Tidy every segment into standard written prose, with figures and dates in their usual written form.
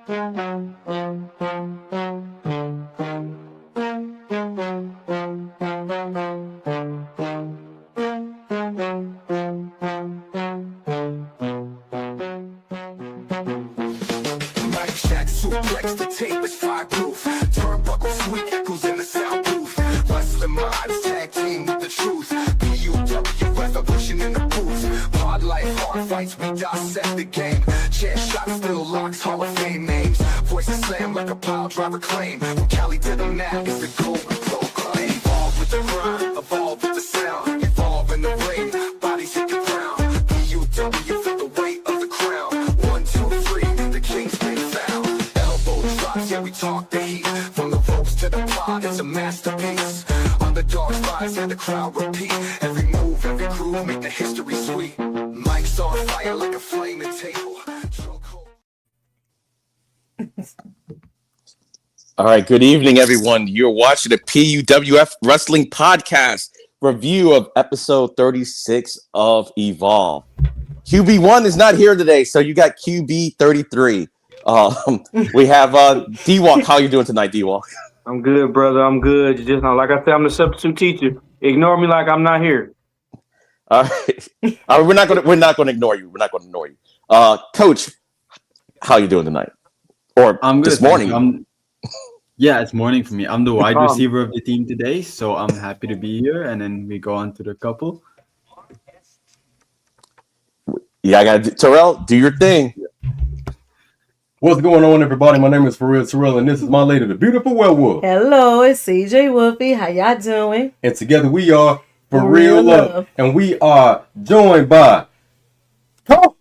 Suplex the tape is fireproof. Turnbuckle sweet echoes in the soundproof. Wrestling minds tag team with the truth. P.U.W.F evolution in the booth. Hard life, hard fights, we dissect the game. Chair shot still locks, Hall of Fame names. Voices slam like a pile driver claim. From Cali to the map, it's the goal we proclaim. Evolve with the grind, evolve with the sound. Evolve in the ring, bodies hit the ground. P.U.W. feel the weight of the crown. 1, 2, 3, the king's been found. Yeah, we talk the heat. From the ropes to the plot, it's a masterpiece. Underdogs rise and the crowd repeat. Every move, every groove, make the history sweet. Mike's on fire like a flaming table. All right, good evening, everyone. You're watching the P.U.W.F Wrestling Podcast review of episode 36 of Evolve. QB1 is not here today, so you got QB 33. We have D-Walk. How you doing tonight, D-Walk? I'm good, brother. I'm good. You just know, like I said, I'm the substitute teacher. Ignore me like I'm not here. All right. We're not gonna ignore you. We're not gonna ignore you. Coach, how you doing tonight? Or I'm good. This morning? Yeah, it's morning for me. I'm the wide receiver of the team today, so I'm happy to be here. And then we go on to the couple. Yeah, I got Terrell. Do your thing. What's going on, everybody? My name is Terrell, and this is my lady, the beautiful werewolf. Hello, it's CJ Wolfie. How y'all doing? And together we are For Real Love. And we are joined by Coach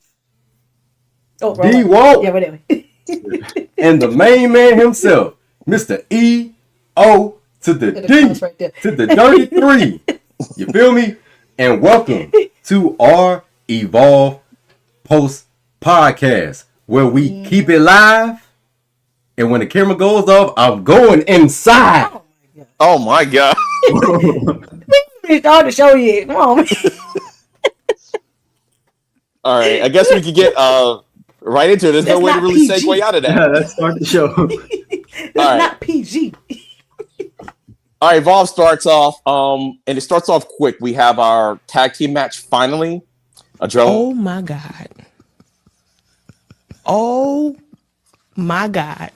D-Walk. Yeah, whatever. And the main man himself, Mr. E.O. to the D right there. to the dirty 3. You feel me? And welcome to our Evolve Post Podcast, where we keep it live, and when the camera goes off, I'm going inside. Oh my God! We started the show yet. Come on. All right, I guess we could get right into it. There's no way to really PG. segue out of that. Yeah, let's start the show. It's not PG. All right, Evolve starts off, and it starts off quick. We have our tag team match finally. Oh my God. Oh my God.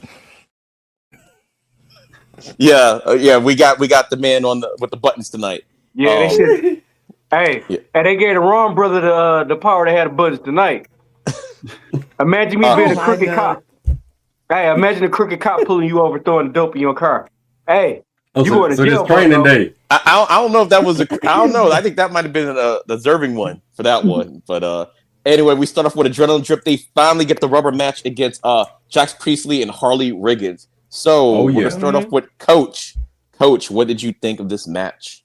Yeah, we got the man with the buttons tonight. Yeah, they should. Hey, they gave the wrong brother the power to have the buttons tonight. Imagine me being a crooked cop. Hey, imagine a crooked cop pulling you over, throwing dope in your car. Hey, you going to jail? It's training day. I don't know if that was I don't know. I think that might have been a deserving one for that one. But anyway, we start off with Adrenaline Drip. They finally get the rubber match against Jax Priestley and Harley Riggins. So we're gonna start off with Coach. Coach, what did you think of this match?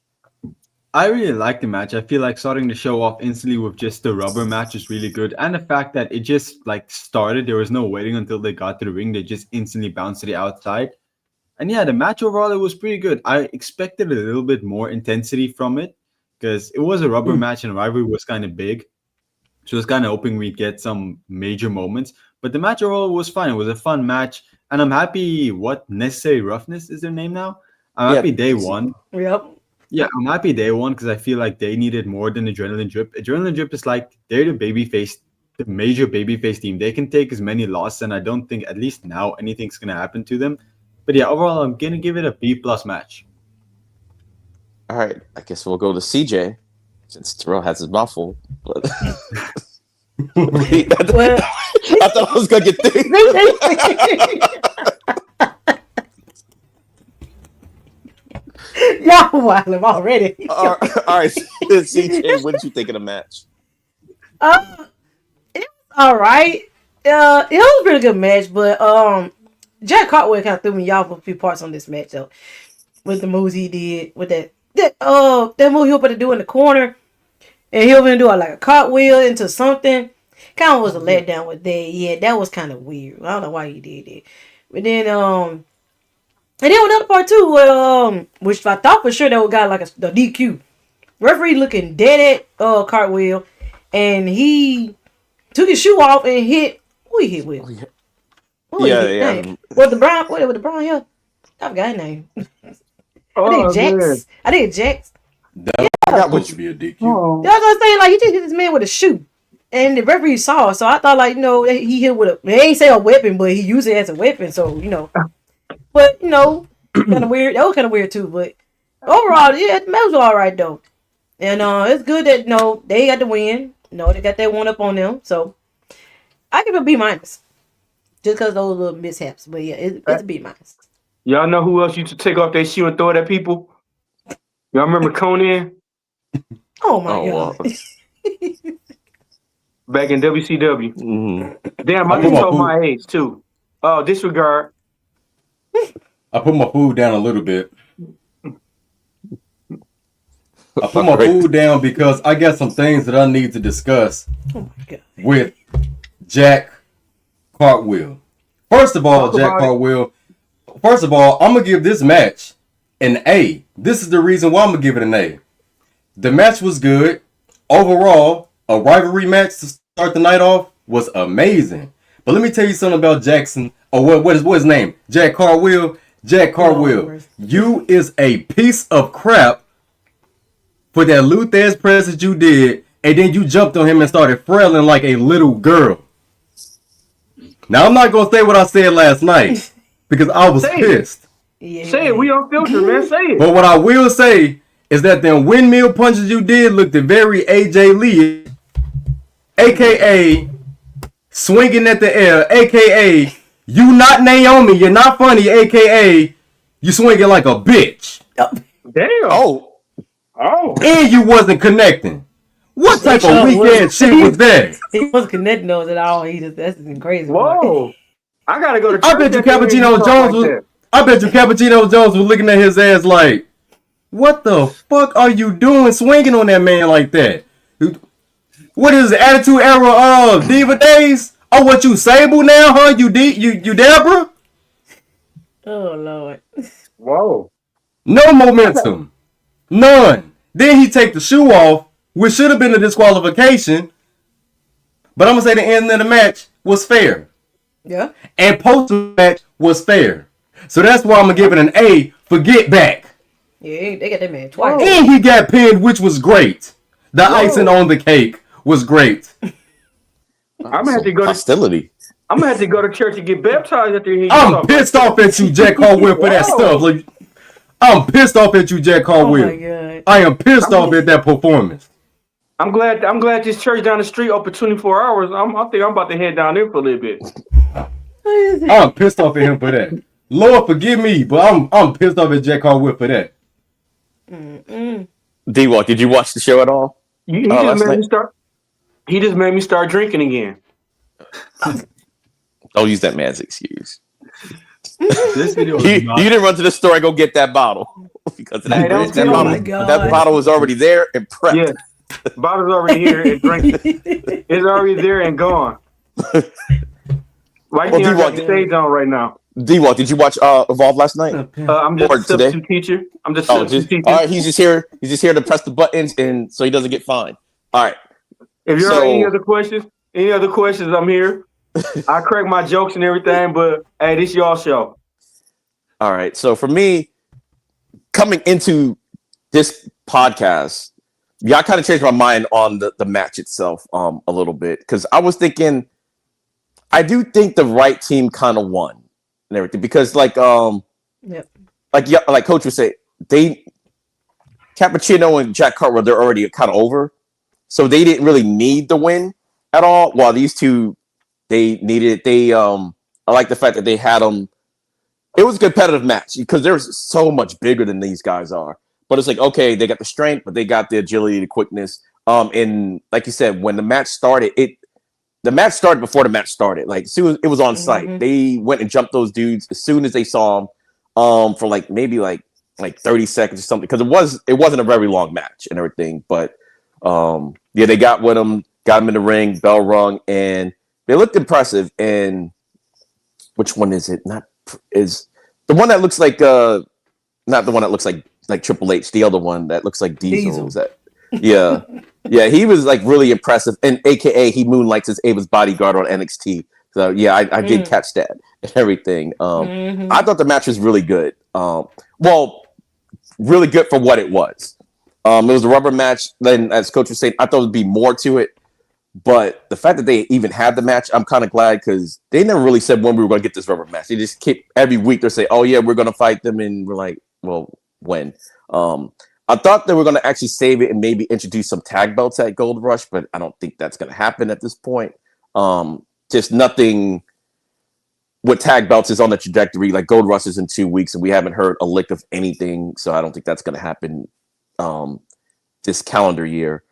I really like the match. I feel like starting the show off instantly with just the rubber match is really good. And the fact that it just like started, there was no waiting until they got to the ring. They just instantly bounced to the outside. And yeah, the match overall, it was pretty good. I expected a little bit more intensity from it because it was a rubber match and the rivalry was kind of big. So I was kind of hoping we'd get some major moments. But the match overall was fine. It was a fun match. And I'm happy, Necessary Roughness is their name now? I'm happy they won. Yep. Yeah, I'm happy they won because I feel like they needed more than Adrenaline Drip. Adrenaline Drip is like, they're the major babyface team. They can take as many losses, and I don't think, at least now, anything's going to happen to them. But yeah, overall, I'm going to give it a B+ match. All right, I guess we'll go to CJ since Terrell has his mouth full. But I thought I was going to get things. Y'all wild him already. All right, CJ, what did you think of the match? It was all right. It was a pretty good match, but Jack Cartwell kind of threw me off a few parts on this match though, with the moves he did with that move he was about to do in the corner, and he was gonna do like a cartwheel into something. Kind of was a letdown with that. Yeah, that was kind of weird. I don't know why he did that. But then and then another part too, which I thought for sure that would got like the DQ. Referee looking dead at Cartwheel, and he took his shoe off and hit. Who he hit with? What was his name? Was the brown? What with the brown hair? I forgot his name. Oh, I think man. Jax. That was supposed to be a DQ. Oh. That's what I'm saying. Like, he just hit this man with a shoe. And the referee saw it. So I thought, like, he hit with they ain't say a weapon, but he used it as a weapon. So, But, kind of weird. That was kind of weird, too. But overall, yeah, the match was all right, though. And it's good that, they got the win. They got that one up on them. So I give it a B-. Just because those little mishaps. But, yeah, it's a B-. Y'all know who else used to take off their shoe and throw it at people? Y'all remember Conan? Oh, my God. Back in WCW. Mm-hmm. Damn, I just told my age, too. Oh, disregard. I put my food down a little bit. I put my food down because I got some things that I need to discuss with Jack Cartwheel. First of all, Jack Cartwheel, I'm going to give this match an A. This is the reason why I'm going to give it an A. The match was good. Overall, a rivalry match to start the night off was amazing. But let me tell you something about Jackson. What is his name? Jack Cartwheel. Jack Cartwheel, you is a piece of crap for that Luthez press that you did, and then you jumped on him and started frailing like a little girl. Now, I'm not going to say what I said last night, because I was pissed. Say it. We on filter, man. Say it. But what I will say is that them windmill punches you did looked very AJ Lee, a.k.a. swinging at the air, a.k.a. you not Naomi, you're not funny, a.k.a. you swinging like a bitch. Damn. Oh. And you wasn't connecting. What type of weekend shit was that? He wasn't connecting those at all. That's crazy. Whoa. I gotta go to church. I bet you Cappuccino Jones was looking at his ass like, what the fuck are you doing swinging on that man like that? What is the Attitude Era of Diva Days? Oh, what you Sable now, huh? You Deborah? Oh, Lord. Whoa. No momentum. None. Then he take the shoe off, which should have been a disqualification. But I'm going to say the end of the match was fair. Yeah. And post-match was fair. So that's why I'm going to give it an A for Get Back. Yeah, they got that man twice. And he got pinned, which was great. The icing on the cake was great. I'm gonna have to go hostility. I'm gonna have to go to church and get baptized after hearing. I'm pissed off at you, Jack Cartwheel, for that stuff. Like, I'm pissed off at you, Jack Cartwheel. Oh my God. I am pissed off at that performance. I'm glad this church down the street open 24 hours. I think I'm about to head down there for a little bit. I'm pissed off at him for that. Lord forgive me, but I'm pissed off at Jack Cartwheel for that. D-Walk, did you watch the show at all? He just made me start drinking again. Don't use that man's excuse. This video you didn't run to the store and go get that bottle because that bottle was already there and prepped. Yeah, bottle's already here and drink. It's already there and gone. Why can't I got the stage on right now? D-Walk, did you watch Evolve last night? I'm just a substitute teacher. I'm just substitute teacher. All right, he's just here to press the buttons and so he doesn't get fined. All right. If you have any other questions, I'm here. I crack my jokes and everything, but hey, this y'all show. All right. So for me, coming into this podcast, I kind of changed my mind on the match itself a little bit because I was thinking, I do think the right team kind of won and everything because like Coach would say, Cappuccino and Jack Cartwheel, they're already kind of over, so they didn't really need the win at all. While these two, they needed it. I like the fact that they had them. It was a competitive match because they're so much bigger than these guys are. But it's like, okay, they got the strength, but they got the agility, the quickness. And like you said, when the match started, the match started before the match started. Like, as soon as it was on site, they went and jumped those dudes as soon as they saw them for like maybe like 30 seconds or something. Because it wasn't a very long match and everything. But they got with them, got them in the ring, bell rung, and they looked impressive. And which one is it? Is the one that looks like not the one that looks like Triple H, the other one that looks like Diesel. Is that, yeah, he was like really impressive, and AKA he moonlights as Ava's bodyguard on NXT. So yeah, I did catch that and everything. I thought the match was really good. Well, really good for what it was. It was a rubber match. Then, as Coach was saying, I thought there'd be more to it. But the fact that they even had the match, I'm kind of glad because they never really said when we were going to get this rubber match. They just keep every week they're saying, "Oh yeah, we're going to fight them," and we're like, "Well, when?" I thought they were going to actually save it and maybe introduce some tag belts at Gold Rush, but I don't think that's going to happen at this point. Just nothing with tag belts is on the trajectory. Like Gold Rush is in 2 weeks, and we haven't heard a lick of anything, so I don't think that's going to happen this calendar year.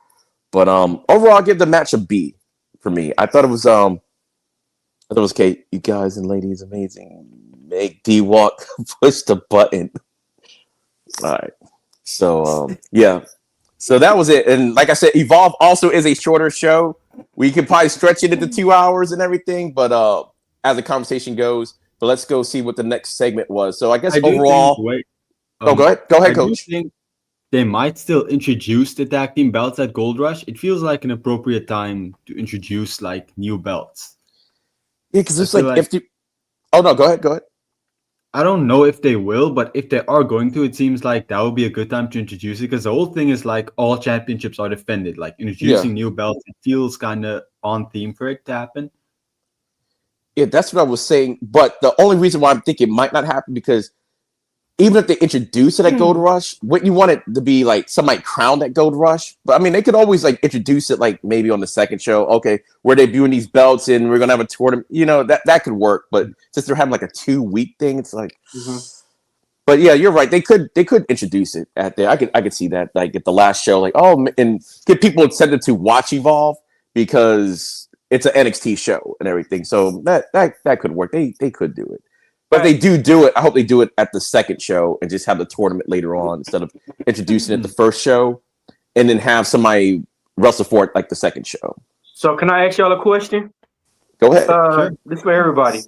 But overall, I'll give the match a B for me. I thought it was okay. You guys and ladies, amazing. Make D walk, push the button. All right. So yeah. So that was it. And like I said, Evolve also is a shorter show. We could probably stretch it into 2 hours and everything, but as the conversation goes, but let's go see what the next segment was. So I guess overall. Go ahead. Go ahead, Coach. They might still introduce the tag team belts at Gold Rush. It feels like an appropriate time to introduce like new belts. Yeah, because it's like if you. Oh no, go ahead. I don't know if they will, but if they are going to, it seems like that would be a good time to introduce it because the whole thing is like all championships are defended. Like introducing new belts, it feels kind of on theme for it to happen. Yeah, that's what I was saying. But the only reason why I'm thinking it might not happen because even if they introduce it at Gold Rush, wouldn't you want it to be like somebody crowned at Gold Rush? But I mean, they could always like introduce it like maybe on the second show. Okay, we're debuting these belts and we're gonna have a tournament. You know, that could work. But since they're having like a 2-week thing, it's like. But yeah, you're right. They could introduce it at there. I could see that like at the last show, like and get people incentive to watch Evolve because it's an NXT show and everything. So that could work. They could do it. But if they do it, I hope they do it at the second show and just have the tournament later on instead of introducing it at the first show and then have somebody wrestle for it like the second show. So can I ask y'all a question? Go ahead. Sure. This is for everybody.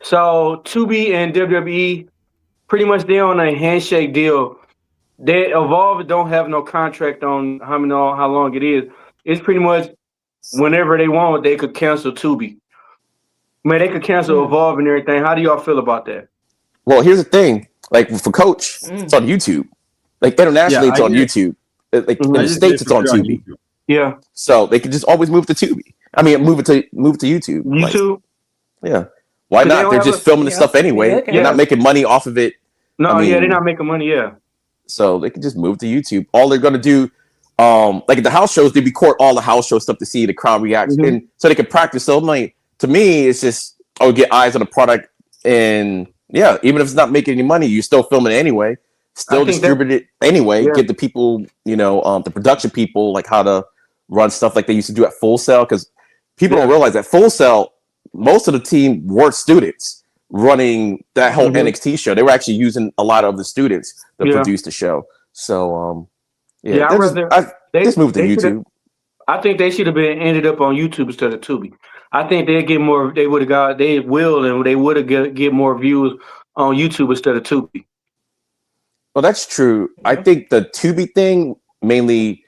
So 2B and WWE, pretty much they're on a handshake deal. They Evolve don't have no contract on how long it is. It's pretty much whenever they want, they could cancel 2B. Man, they could cancel Evolve and everything. How do y'all feel about that? Well, here's the thing. Like for Coach, it's on YouTube. Like internationally, it's on YouTube. Like in the States, it's on Tubi. Yeah. So they could just always move to Tubi. I mean, move to YouTube. YouTube. Like, yeah. Why not? They're just filming the stuff anyway. They're not making money off of it. No, they're not making money. Yeah. So they can just move to YouTube. All they're gonna do, like at the house shows, they record all the house show stuff to see the crowd reaction, and so they can practice. So I'm like, to me, it's just get eyes on the product, and yeah, even if it's not making any money, you still film it anyway, still distribute it anyway. Get the people, the production people, like how to run stuff like they used to do at Full Sail, because people don't realize that Full Sail, most of the team were students running that whole NXT show. They were actually using a lot of the students that produced the show. So they just moved to YouTube. I think they should have ended up on YouTube instead of Tubi. I think they'd get more. They would have get more views on YouTube instead of Tubi. Well, that's true. I think the Tubi thing mainly,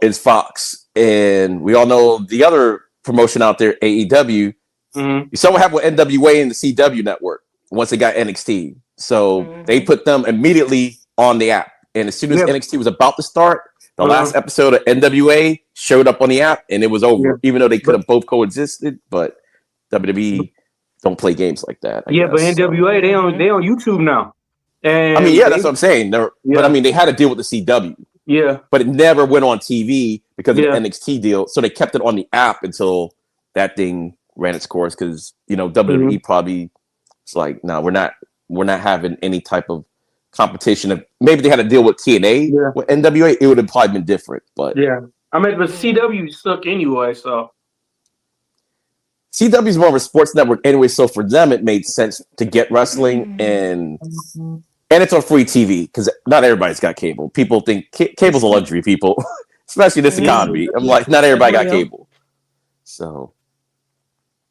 is Fox, and we all know the other promotion out there, AEW. You saw what happened with NWA and the CW network once they got NXT. So they put them immediately on the app, and as soon as NXT was about to start, the last episode of NWA showed up on the app, and it was over. Even though they could have both coexisted, but WWE don't play games like that. But NWA they on YouTube now. And that's what I'm saying. But they had to deal with the CW. Yeah, but it never went on TV because of the NXT deal. So they kept it on the app until that thing ran its course. Because WWE probably was like, no, we're not having any type of competition. If maybe they had to deal with TNA with NWA, it would have probably been different. But but CW suck anyway. So CW is more of a sports network anyway. So for them, it made sense to get wrestling and it's on free TV because not everybody's got cable. People think cable's a luxury, people, especially this economy. I'm like, not everybody got cable. So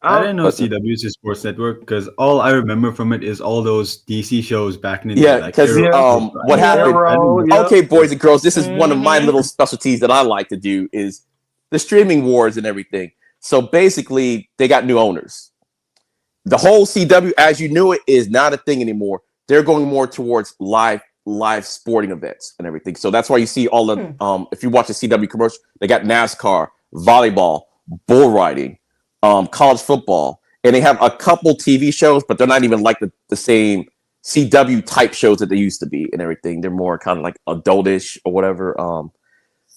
I didn't know CW is a sports network because all I remember from it is all those DC shows back in the day. Yeah, because what happened? Okay, boys and girls, this is one of my little specialties that I like to do is the streaming wars and everything. So basically, they got new owners. The whole CW, as you knew it, is not a thing anymore. They're going more towards live sporting events and everything. So that's why you see all the if you watch the CW commercial, they got NASCAR, volleyball, bull riding, college football, and they have a couple TV shows, but they're not even like the same CW type shows that they used to be and everything. They're more kind of like adultish or whatever.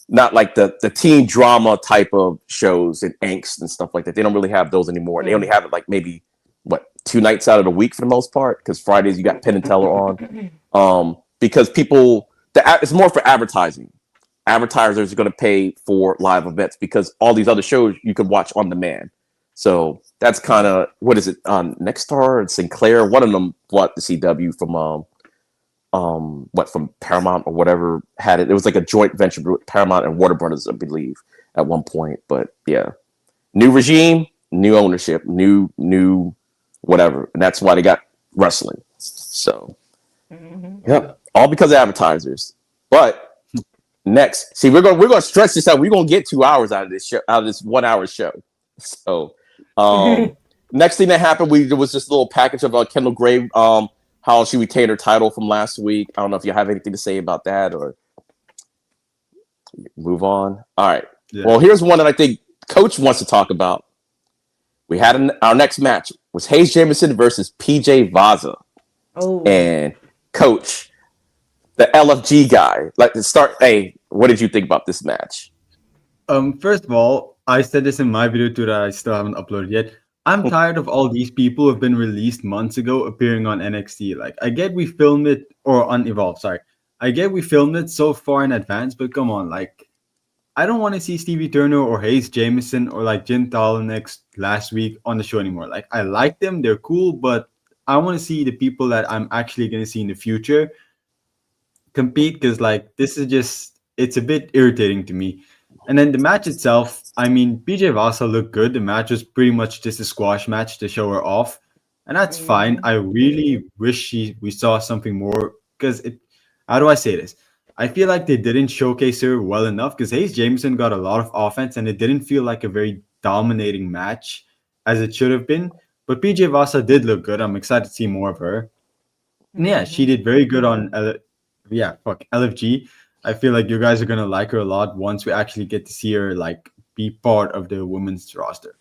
Not like the teen drama type of shows and angst and stuff like that. They don't really have those anymore. They only have it like maybe 2 nights out of the week for the most part, because Fridays you got Penn and Teller on. Because people, it's more for advertising. Advertisers are going to pay for live events because all these other shows you can watch on demand. So that's kind of, what is it, Nexstar and Sinclair? One of them bought the CW from Paramount or whatever had it. It was like a joint venture with Paramount and Warner Brothers, I believe, at one point. But yeah, new regime, new ownership, new whatever, and that's why they got wrestling. So yeah, all because of advertisers. But next, see, we're gonna stretch this out. We're gonna get 2 hours out of this show, out of this 1 hour show. So next thing that happened, there was this little package of Kendall Gray, how she retained her title from last week. I don't know if you have anything to say about that or move on. All right. Yeah. Well, here's one that I think Coach wants to talk about. We had our next match was Hayes Jamison versus PJ Vaza. Oh. And Coach, the LFG guy, like to start. Hey, what did you think about this match? First of all, I said this in my video too that I still haven't uploaded yet. I'm tired of all these people who have been released months ago appearing on NXT. Like, I get we filmed it, or on Evolve, sorry. I get we filmed it so far in advance, but come on, like, I don't want to see Stevie Turner or Hayes Jamison or like Jim Tolonex last week on the show anymore. Like, I like them, they're cool, but I want to see the people that I'm actually going to see in the future compete, because like, this is just, it's a bit irritating to me. And then the match itself, I mean, PJ Vaza looked good. The match was pretty much just a squash match to show her off. And that's fine. I really wish we saw something more, because how do I say this? I feel like they didn't showcase her well enough, because Hayes Jamison got a lot of offense and it didn't feel like a very dominating match as it should have been. But PJ Vaza did look good. I'm excited to see more of her. And yeah, she did very good on LFG. I feel like you guys are going to like her a lot once we actually get to see her like be part of the women's roster.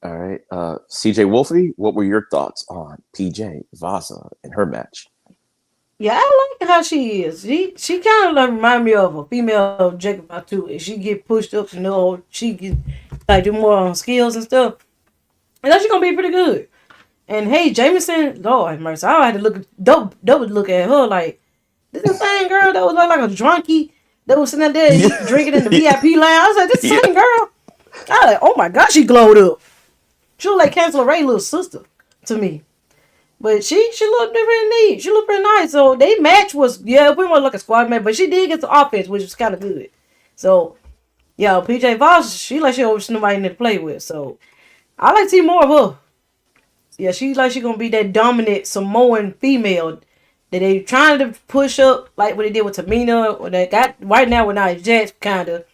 All right. CJ Wolfie, what were your thoughts on PJ Vaza and her match? Yeah, I like how she is. She kind of like remind me of a female Jacob Fatu. If she get pushed up to know she get like do more on skills and stuff, and that's gonna be pretty good. And hey, Jameson, Lord have mercy, I had to double look at her like, this is the same girl that was like a drunkie that was sitting there drinking in the VIP lounge. I was like, this is the same girl. I was like, oh my God, she glowed up. She looked like Cancel Ray's little sister to me. But she looked pretty neat. She looked pretty nice. So they match was, pretty much like a squad match, but she did get the offense, which was kind of good. So, yeah, PJ Voss, she always nobody to play with. So I like to see more of her. Yeah, she gonna be that dominant Samoan female that they trying to push up, like what they did with Tamina, or they got right now with Nia Jax, kind of.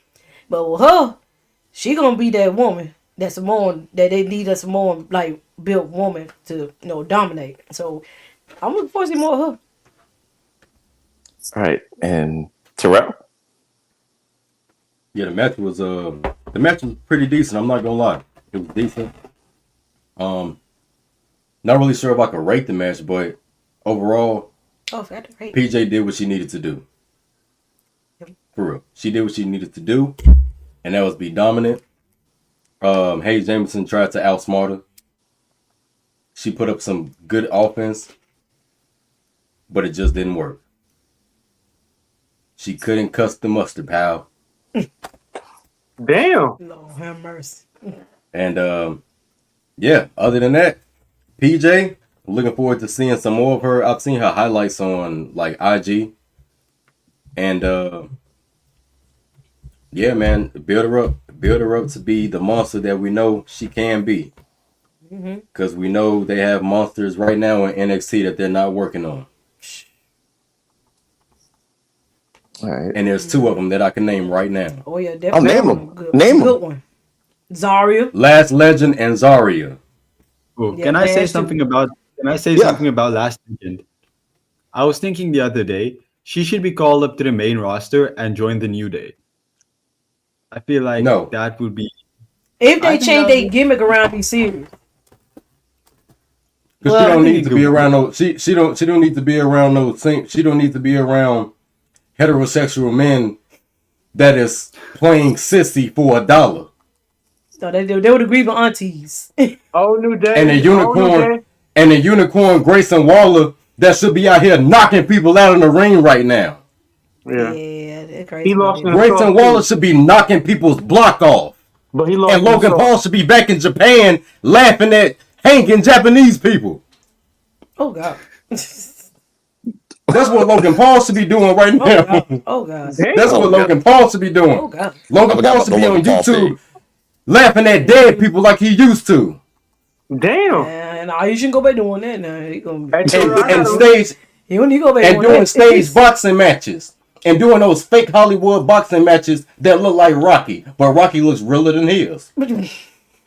But with her, she gonna be that woman, that Samoan, that they need a Samoan like built woman to dominate. So I'm looking forward to see more of her. All right, and Terrell. Yeah, the match was pretty decent. I'm not gonna lie, it was decent. Not really sure if I could rate the match, but overall, PJ did what she needed to do. Yep. For real, she did what she needed to do, and that was be dominant. Hayes Jamison tried to outsmart her. She put up some good offense, but it just didn't work. She couldn't cuss the mustard, pal. Damn. Lord have mercy. And other than that, PJ, I'm looking forward to seeing some more of her. I've seen her highlights on like IG. And man, build her up to be the monster that we know she can be. Because we know they have monsters right now in NXT that they're not working on. All right. And there's two of them that I can name right now. Oh yeah, definitely. Name them. Good one. Zarya. Last Legend and Zarya. Oh, Yeah, can I say Bash too. something about? Can I say Yeah. something about Last Legend? I was thinking the other day she should be called up to the main roster and join the New Day. I feel like No. that would be. If I they think that change would their be. gimmick around, be serious. Because Well, she I don't think need it to could be work. around no she don't need to be around no she don't need to be around heterosexual men that is playing sissy for $1. So they would agree with aunties. Oh, New Day. And a Oh, New unicorn Day. and a unicorn Grayson Waller that should be out here knocking people out in the ring right now. Yeah. Yeah, they're crazy. He lost in the Grayson sauce, Waller too. should be knocking people's block off. But he lost And in the Logan sauce. Paul should be back in Japan laughing at hanging Japanese people. Oh God. That's what Logan Paul should be doing right Oh now. God. Oh God. Damn. That's what Logan Paul should be doing. Oh God. I Logan forgot Paul about should the be on Logan Paul YouTube thing. laughing at dead people like he used to. Damn. And you shouldn't go back doing that now. He gonna Hey, be. Terrell, I And gotta- stage He don't need to go back and doing doing that. stage boxing matches. And doing those fake Hollywood boxing matches that look like Rocky, but Rocky looks realer than his.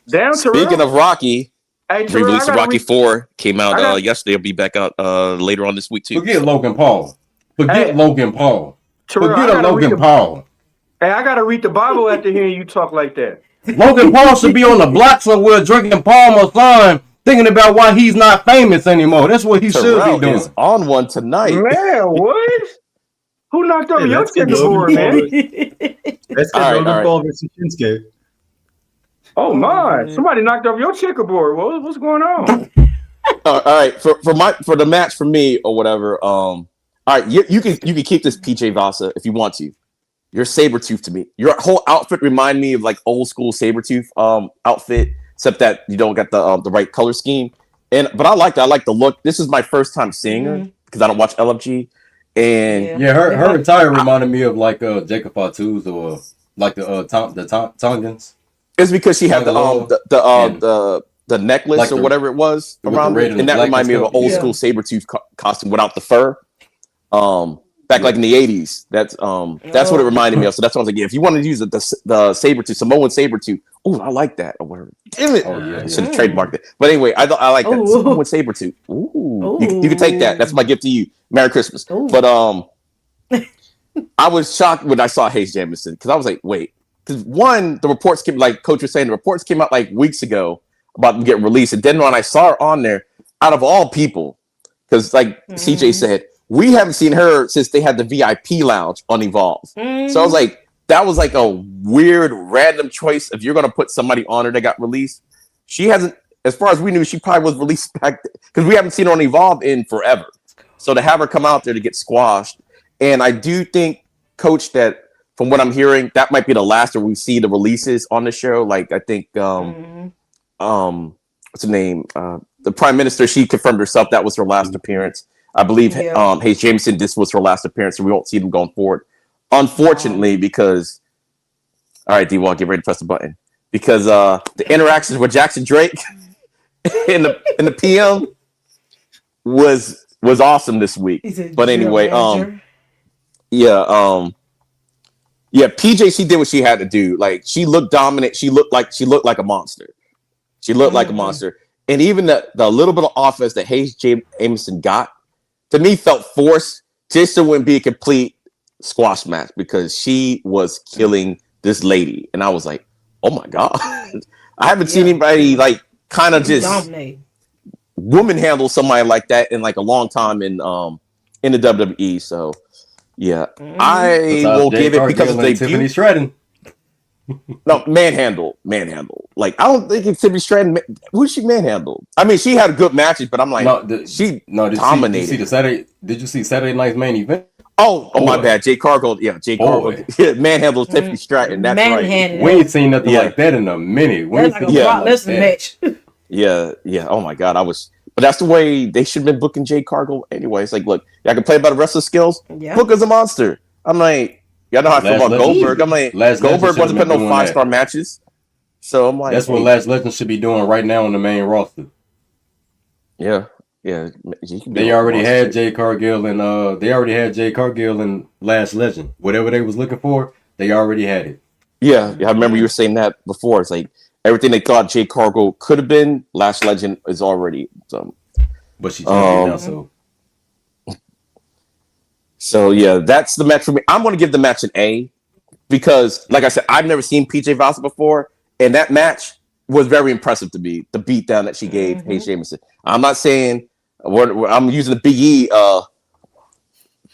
Damn, Speaking Terrell. of Rocky, Hey, Terrell, re-released I gotta Rocky read- 4 came out I got- yesterday. It'll be back out later on this week too. Forget Logan Paul. Forget Hey. Logan Paul. Terrell, I Forget a gotta read Logan the- Paul. Hey, I gotta read the Bible after hearing you talk like that. Logan Paul should be on the block somewhere drinking Palmer Sun, thinking about why he's not famous anymore. That's what he should Terrell be doing. is on one tonight. Man, what? Who knocked over Hey, your let's get checkerboard, Logan man? Let's get All right, Logan all right. Paul versus Shinsuke. Oh my! man. Somebody knocked over your checkerboard. What's going on? All right, for the match for me or whatever. All right, you can keep this PJ Vasa if you want to. You're Sabretooth to me. Your whole outfit remind me of like old school Sabretooth outfit, except that you don't get the right color scheme. But I like the look. This is my first time seeing her because I don't watch LFG. And Yeah, her attire reminded me of like Jacob Fatu's or like the Tongans. it's because she had the necklace like or whatever it was with the around red it, and and the that black reminded me of and an old stuff. school Sabretooth costume without the fur. Back like in the 80s. That's what it reminded me of. So that's what I was like, yeah, if you want to use the Sabretooth, Samoan Sabretooth, oh, I like that. Or whatever. Damn it. Oh, yeah, I should have trademarked it. But anyway, I like that. Ooh. Samoan Sabretooth. Ooh. You can take that. That's my gift to you. Merry Christmas. Ooh. But I was shocked when I saw Hayes Jamison because I was like, wait. Because one, the reports came, like Coach was saying, the reports came out like weeks ago about them getting released. And then when I saw her on there, out of all people, because like CJ said, we haven't seen her since they had the VIP lounge on Evolve. So I was like, that was like a weird random choice. If you're going to put somebody on her that got released, she hasn't, as far as we knew, she probably was released back because we haven't seen her on Evolve in forever. So to have her come out there to get squashed. And I do think, Coach, that from what I'm hearing, that might be the last where we see the releases on the show. Like, I think, what's her name? The Prime Minister, she confirmed herself that was her last appearance. I believe Hayes Jameson, this was her last appearance, so we won't see them going forward. Unfortunately, because all right, D-Wall, get ready to press the button. Because the interactions with Jackson Drake in the PM was awesome this week. But anyway, PJ, she did what she had to do. Like, she looked dominant. She looked like a monster. She looked like a monster. And even the little bit of offense that Hayes Jameson got, to me, felt forced just so it wouldn't be a complete squash match because she was killing this lady. And I was like, oh my God. I haven't seen anybody like kind of just dominate. woman handle somebody like that in like a long time in the WWE. So yeah, I will give it because of the Tiffany debut. Stratton. No, manhandle. Like, I don't think it's Tiffany Stratton. Who she manhandle? I mean, she had good matches, but I'm like, she dominated. Did you see Saturday night's main event? Oh, my bad. Jay Cargill. Yeah, Jay Cargill. Manhandles Tiffany Stratton. That's right. We ain't seen nothing like that in a minute. We ain't That's like seen a Brock Lesnar match. Yeah. Oh my God, but that's the way they should have been booking Jay Cargill anyway. It's like, look, y'all can play by the wrestler skills. Yeah. Book as a monster. I'm like, y'all know how I feel about Goldberg. I'm like, Goldberg wasn't putting no 5-star matches. So I'm like, that's what Last Legend should be doing right now on the main roster. Yeah. They already had Jay Cargill and Last Legend. Whatever they was looking for, they already had it. Yeah, I remember you were saying that before. It's like everything they thought Jade Cargill could have been, Lash Legend is already. But she champion now, so. So yeah, that's the match for me. I'm going to give the match an A because, like I said, I've never seen PJ Voss before, and that match was very impressive to me. The beatdown that she gave Paige Jamison. I'm not saying I'm using the Big E.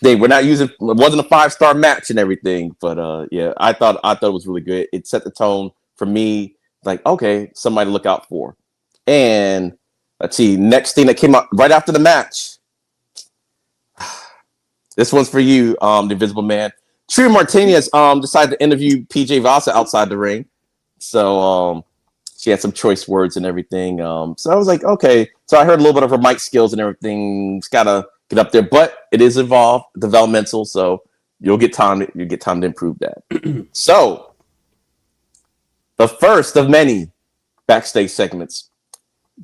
We're not using. It wasn't a 5-star match and everything, but yeah, I thought it was really good. It set the tone for me. Like, okay, somebody to look out for. And let's see, next thing that came out right after the match. This one's for you, the Invisible Man. Tria Martinez decided to interview PJ Voss outside the ring. So she had some choice words and everything. So I was like, okay. So I heard a little bit of her mic skills and everything. It's gotta get up there, but it is developmental. So you'll get time to improve that. So the first of many backstage segments,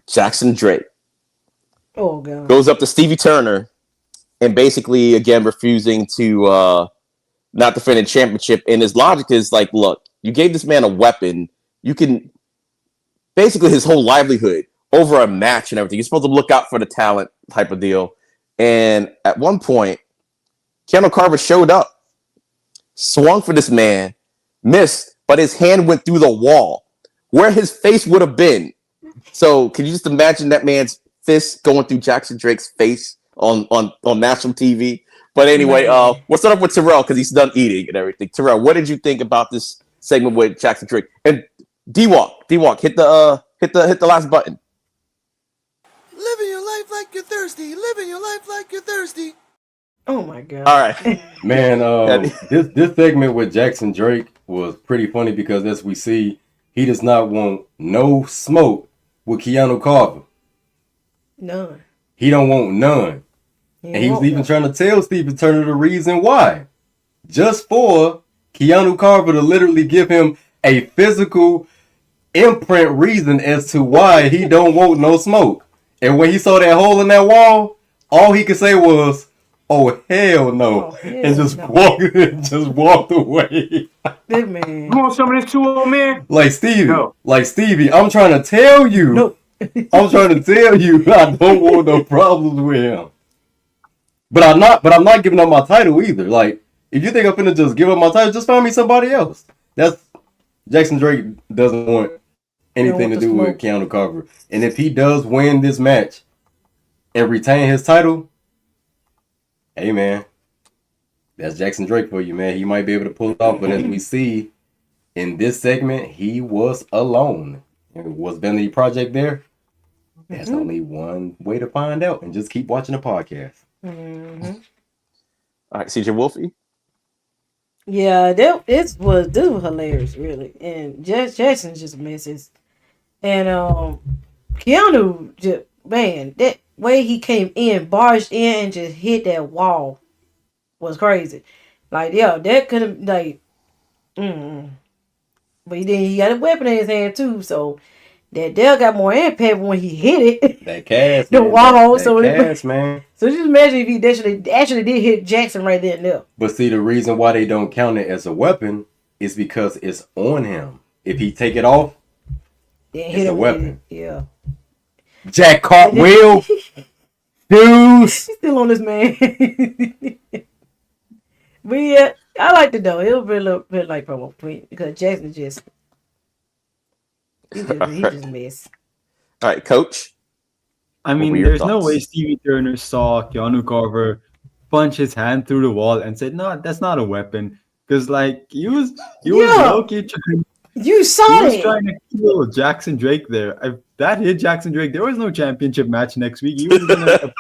Jackson Drake goes up to Stevie Turner and basically again refusing to not defend a championship. And his logic is like, look, you gave this man a weapon. You can basically his whole livelihood over a match and everything. You're supposed to look out for the talent type of deal. And at one point, Keanu Carver showed up, swung for this man, missed, but his hand went through the wall where his face would have been. So can you just imagine that man's fist going through Jackson Drake's face on national TV? But anyway, we'll start off with Terrell because he's done eating and everything. Terrell, what did you think about this segment with Jackson Drake? And D-Walk, hit the last button. Living your life like you're thirsty. Living your life like you're thirsty. Oh my god! All right, man. This segment with Jackson Drake was pretty funny because as we see, he does not want no smoke with Keanu Carver. None. He don't want none. And he was even trying to tell Stephen Turner the reason why. Just for Keanu Carver to literally give him a physical imprint reason as to why he don't want no smoke. And when he saw that hole in that wall, all he could say was, "Oh hell no," and just walked away. That man. You want some of this too, old man? Like Stevie, No. I'm trying to tell you. Nope. I'm trying to tell you, I don't want no problems with him. But I'm not giving up my title either. Like, if you think I'm finna just give up my title, just find me somebody else. That's Jackson Drake doesn't want anything to do with Keanu Carver. And if he does win this match and retain his title, hey man, that's Jackson Drake for you, man. He might be able to pull it off, but as we see in this segment, he was alone. And was Vanity Project there? That's only one way to find out, and just keep watching the podcast. Mm-hmm. All right, CJ Wolfie. Yeah, this was hilarious, really. And Jackson's just misses. And Keanu just, man, that way he came in, barged in, and just hit that wall was crazy. Like, yeah, that could have like, but he got a weapon in his hand too, so that Dell got more impact when he hit it. That cast, the man, wall, that cast, man. So just imagine if he actually did hit Jackson right there and there. But see, the reason why they don't count it as a weapon is because it's on him. If he take it off, it's a weapon. Yeah. Jack Cartwheel. Dude. He's still on this man. But yeah, I liked it though. It was really bit like promo between because Jackson he just missed. All right, Coach. I mean, there's no way Stevie Turner saw Keanu Carver punch his hand through the wall and said, "No, that's not a weapon." Because like he was low-key trying. You saw he was it. Trying to kill Jackson Drake there. If that hit Jackson Drake, there was no championship match next week. He was gonna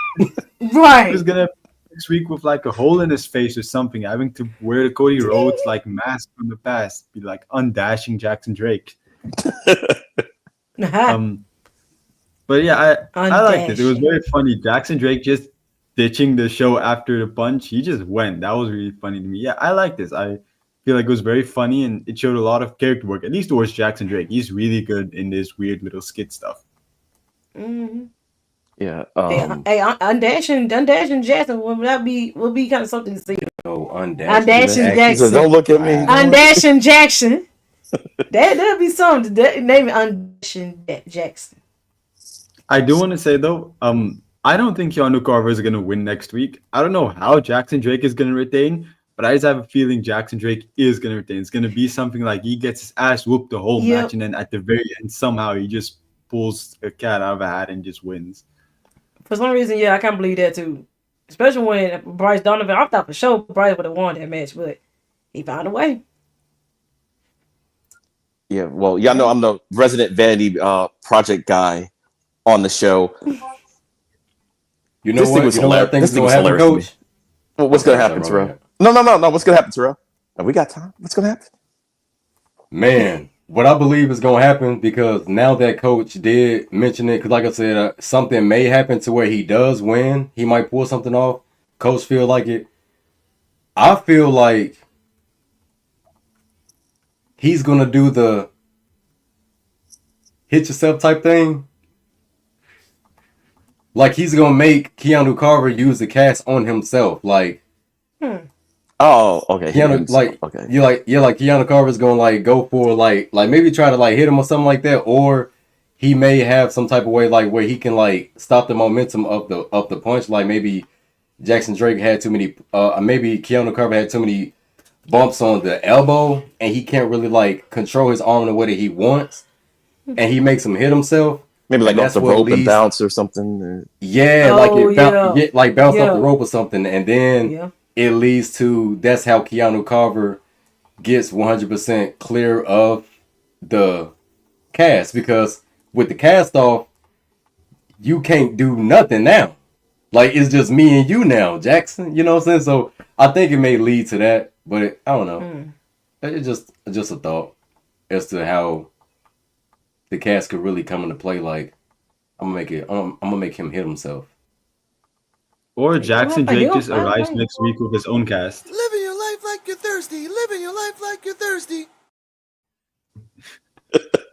right. He was gonna next week with like a hole in his face or something, having to wear the Cody Rhodes like mask from the past, be like undashing Jackson Drake. But yeah, I liked it. It was very funny. Jackson Drake just ditching the show after the punch. He just went. That was really funny to me. Yeah, I like this. I feel like it was very funny and it showed a lot of character work, at least towards Jackson Drake. He's really good in this weird little skit stuff. Mm-hmm. Yeah. Hey, undashing Jackson would be kind of something to see. Oh, undashing Jackson. Don't look at me. Undashing Jackson. That'd be something. Name it Unction Jackson. I do want to say though, I don't think Keanu Carver is gonna win next week. I don't know how Jackson Drake is gonna retain, but I just have a feeling Jackson Drake is gonna retain. It's gonna be something like he gets his ass whooped the whole match, Yep. and then at the very end somehow he just pulls a cat out of a hat and just wins. For some reason, yeah, I can't believe that too. Especially when Bryce Donovan, I thought for sure Bryce would have won that match, but he found a way. Yeah, well, y'all know I'm the resident vanity project guy on the show. You know This thing what? was You know what I hilarious. think This is thing gonna was happen, hilarious to Coach? Well, what's gonna Okay, happen, sorry, Terrell? No. What's gonna happen, Terrell? We got time. What's gonna happen? Man, what I believe is gonna happen because now that Coach did mention it, because like I said, something may happen to where he does win. He might pull something off. Coach feel like it. I feel like he's gonna do the hit yourself type thing. Like he's gonna make Keanu Carver use the cast on himself. Like Oh, okay. Keanu, like Okay. like Keanu Carver's gonna like go for like maybe try to like hit him or something like that, or he may have some type of way like where he can like stop the momentum of the punch. Like maybe Jackson Drake had too many, maybe Keanu Carver had too many bumps on the elbow, and he can't really like control his arm in the way that he wants, and he makes him hit himself. Maybe like And off that's the what rope and leads- bounce or something. Yeah, Oh, like it yeah. like bounce off Yeah. the rope or something, and then Yeah. it leads to that's how Keanu Carver gets 100% clear of the cast, because with the cast off, you can't do nothing now. Like it's just me and you now, Jackson. You know what I'm saying? So I think it may lead to that, but I don't know. It's just a thought as to how the cast could really come into play. Like I'm gonna make him hit himself. Or Jackson He'll Drake just find a arrives way. next week with his own cast. Living your life like you're thirsty. Living your life like you're thirsty.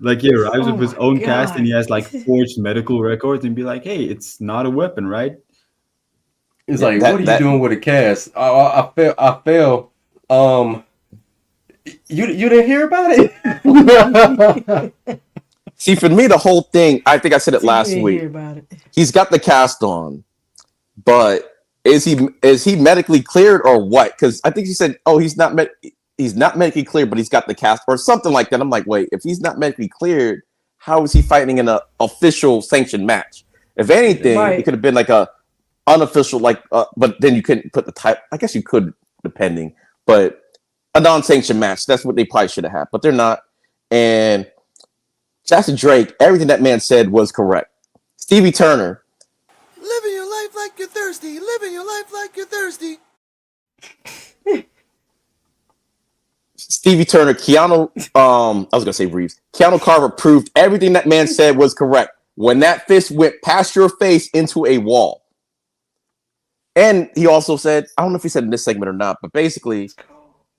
Like he arrives Oh with his my own cast and he God. has like forged medical records and be like, hey, it's not a weapon, right? It's Yeah, like, that- what are you that- doing with a cast? I fell. You didn't hear about it? See, for me, the whole thing, I think I said it last You didn't week. hear about it. He's got the cast on, but is he medically cleared or what? Because I think he said, oh, he's not medically cleared, but he's got the cast or something like that. I'm like, wait, if he's not medically cleared, how is he fighting in an official sanctioned match? If anything, Right. it could have been like a unofficial, like, but then you couldn't put the type. I guess you could, depending, but a non-sanctioned match. That's what they probably should have had, but they're not. And Jackson Drake, everything that man said was correct. Stevie Turner, Living your life like you're thirsty. Living your life like you're thirsty. Keanu, I was gonna say Reeves. Keanu Carver proved everything that man said was correct. When that fist went past your face into a wall. And he also said, I don't know if he said in this segment or not, but basically,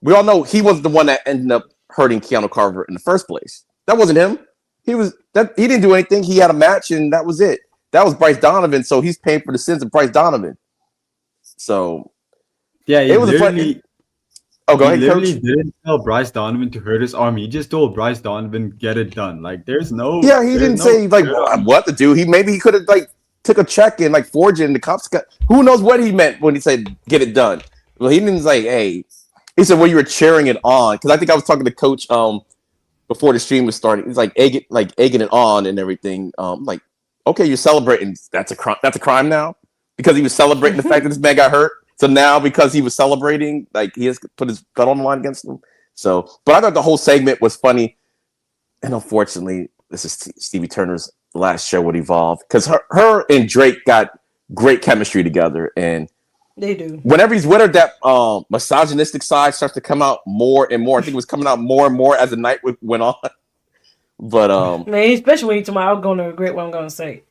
we all know he was the one that ended up hurting Keanu Carver in the first place. That wasn't him. He didn't do anything. He had a match and that was it. That was Bryce Donovan, so he's paying for the sins of Bryce Donovan. So Yeah, it was a literally, Oh, go he ahead, literally coach. didn't tell Bryce Donovan to hurt his arm. He just told Bryce Donovan, get it done. Like there's no Yeah, he there's didn't no- say like what to do. Maybe he could have like took a check and like forged it, and the cops got. Who knows what he meant when he said get it done? Well, he didn't say, hey. He said, well, you were cheering it on, because I think I was talking to Coach before the stream was starting. He's like egging it on and everything. Like, okay, you're celebrating. That's a crime. That's a crime now, because he was celebrating the fact that this man got hurt. So now, because he was celebrating, like he has put his gun on the line against him. So, but I thought the whole segment was funny, and unfortunately, this is Stevie Turner's last show would Evolve, because her and Drake got great chemistry together, and They do. whenever he's with her, that misogynistic side starts to come out more and more. I think it was coming out more and more as the night went on. But Man, especially when you tell me I'm going to regret what I'm going to say.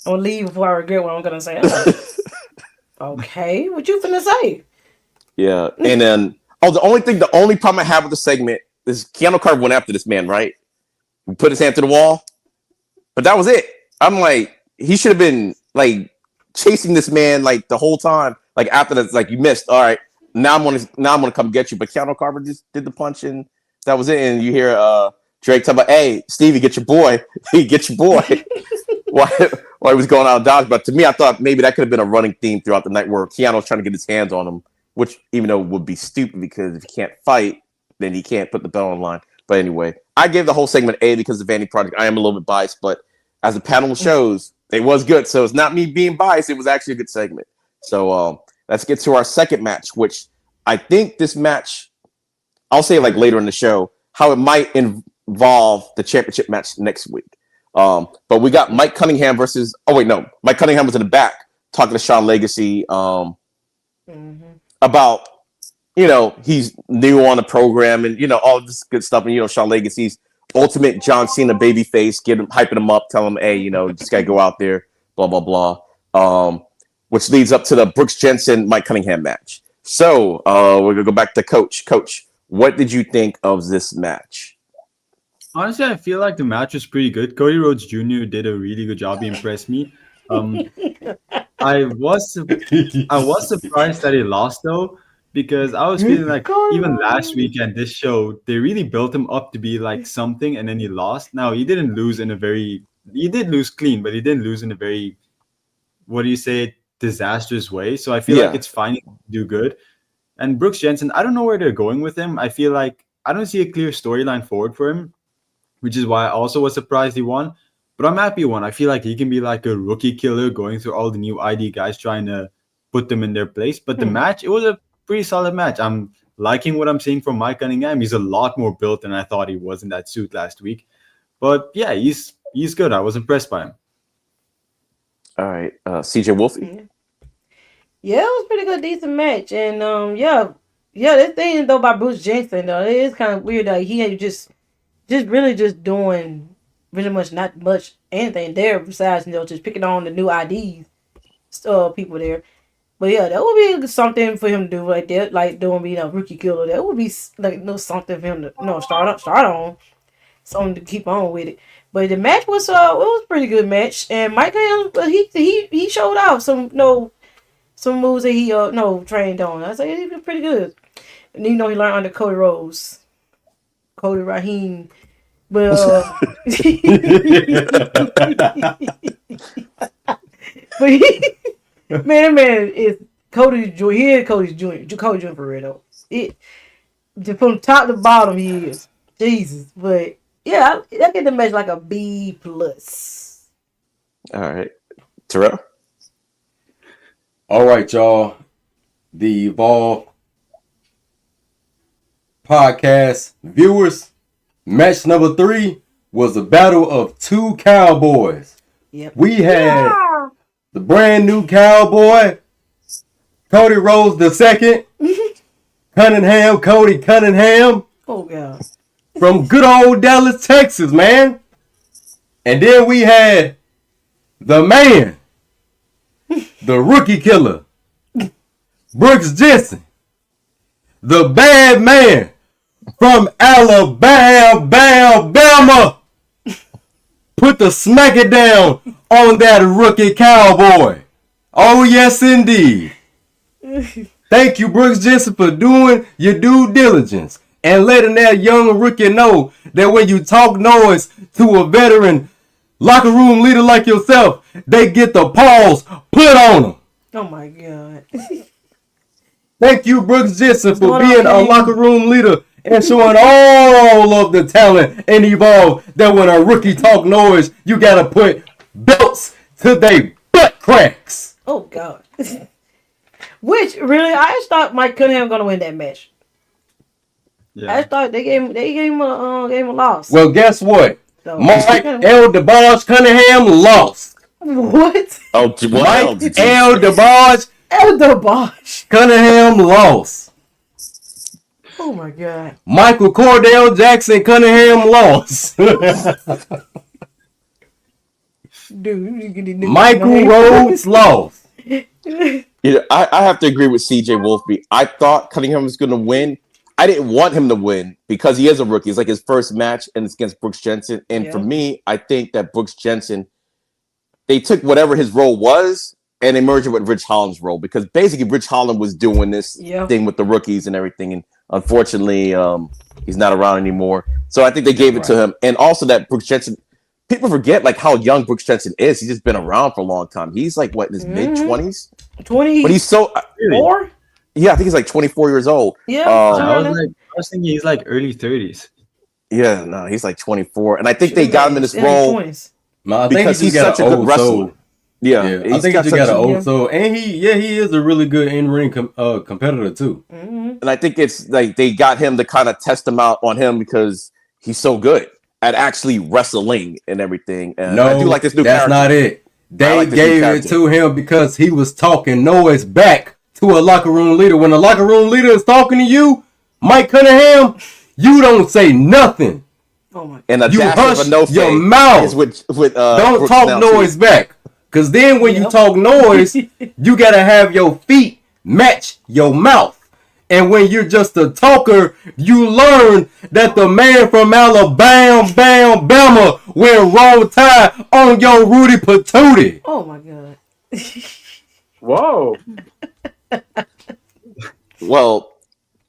I'm going to leave before I regret what I'm going to say. I'm like, okay, what you finna say? yeah, and then the only problem I have with the segment is Keanu Carver went after this man, right? He put his hand to the wall, but that was it. I'm like, he should have been like chasing this man like the whole time. Like after that, like you missed. All right, now I'm gonna come get you. But Keanu Carver just did the punch and that was it. And you hear Drake talking about, hey, Stevie, get your boy. Get your boy. while he was going out of Dodge. But to me, I thought maybe that could have been a running theme throughout the night where Keanu's trying to get his hands on him, which even though would be stupid because if you can't fight, then he can't put the belt on line. But anyway, I gave the whole segment A because of the Vanity Project. I am a little bit biased, but as the panel shows, it was good. So it's not me being biased. It was actually a good segment. So let's get to our second match, which I think this match, I'll say like later in the show, how it might involve the championship match next week. But we got Mike Cunningham versus, Mike Cunningham was in the back talking to Sean Legacy about, he's new on the program and, all this good stuff. And, Sean Legacy's ultimate John Cena babyface, hyping him up, telling him, hey, you just got to go out there, blah, blah, blah. Which leads up to the Brooks Jensen, Mike Cunningham match. So we're going to go back to Coach. Coach, what did you think of this match? Honestly, I feel like the match was pretty good. Cody Rhodes Jr. did a really good job. He impressed me. I was surprised that he lost though, because I was feeling like even last weekend, this show, they really built him up to be like something, and then he lost. Now he did lose clean, but he didn't lose in a very, disastrous way. So I feel like it's fine to do good. And Brooks Jensen, I don't know where they're going with him. I feel like I don't see a clear storyline forward for him, which is why I also was surprised he won. But I'm happy he won. I feel like he can be like a rookie killer going through all the new ID guys trying to put them in their place. But the match, it was a pretty solid match. I'm liking what I'm seeing from Mike Cunningham. He's a lot more built than I thought he was in that suit last week. But yeah, he's good. I was impressed by him. All right. CJ Wolfie? Yeah, it was a pretty good, decent match. And that thing though by Bruce Jensen though, it is kind of weird that he ain't just really just doing really much, not much anything there besides just picking on the new IDs people there. But yeah, that would be something for him to do right there, like doing being a rookie killer. That would be like something for him to start on, something to keep on with it. But the match was it was a pretty good match, and Mike he showed off some moves that he trained on. I say he was pretty good. And he learned under Cody Rhodes, Cody Rahim. But man is Cody Jr. He is Cody Jr. for real though. From top to bottom he is Jesus. But yeah, I get the match like a B+. All right, Terrell. All right, y'all. The Evolve podcast viewers. Match number 3 was a battle of 2 cowboys. Yep. We had the brand new cowboy, Cody Rhodes II, Cody Cunningham. Oh God. From good old Dallas, Texas, man. And then we had the man, the rookie killer, Brooks Jensen, the bad man from Alabama. Put the smack it down on that rookie cowboy. Oh, yes, indeed. Thank you, Brooks Jensen, for doing your due diligence and letting that young rookie know that when you talk noise to a veteran locker room leader like yourself, they get the paws put on them. Oh, my God. Thank you, Brooks Jensen, for being a locker room leader and showing all of the talent and Evolve that when a rookie talk noise, you got to put belts to their butt cracks. Oh, God. Which, really, I just thought Mike Cunningham going to win that match. Yeah. I just thought they gave him a loss. Well, guess what? So, Mike L. DeBarge Cunningham lost. What? Oh, Mike L. DeBarge Cunningham lost. Oh my God. Michael Cordell Jackson Cunningham lost. Dude, Michael Rhodes lost. I have to agree with CJ Wolfby. I thought Cunningham was going to win. I didn't want him to win because he is a rookie. It's like his first match and it's against Brooks Jensen. And for me, I think that Brooks Jensen, they took whatever his role was and they merged it with Rich Holland's role because basically Rich Holland was doing this thing with the rookies and everything. And Unfortunately, he's not around anymore. So I think they gave it to him. And also that Brooks Jensen, people forget like how young Brooks Jensen is. He's just been around for a long time. He's like what in his mid-20s? 20. But he's so Four? yeah, I think he's like 24 years old. Yeah. I was thinking he's like early 30s. Yeah, no, he's like 24. And I think they got him in this role 20s. No, I think because he's got such a good wrestler. soul. Yeah, I think he just got an old soul, and he is a really good in-ring competitor too. And I think it's like they got him to kind of test him out on him because he's so good at actually wrestling and everything. And No, I do like this new that's character. not it. They like this gave new it character. to him because he was talking noise back to a locker room leader. When a locker room leader is talking to you, Mike Cunningham, you don't say nothing. Oh my God. And a You dash hush of a no your fade mouth. is with Don't Brooks talk now, noise too. back. Because then when you talk noise, you got to have your feet match your mouth. And when you're just a talker, you learn that the man from Alabama wear roll tie on your Rudy Patootie. Oh my God. Whoa. Well,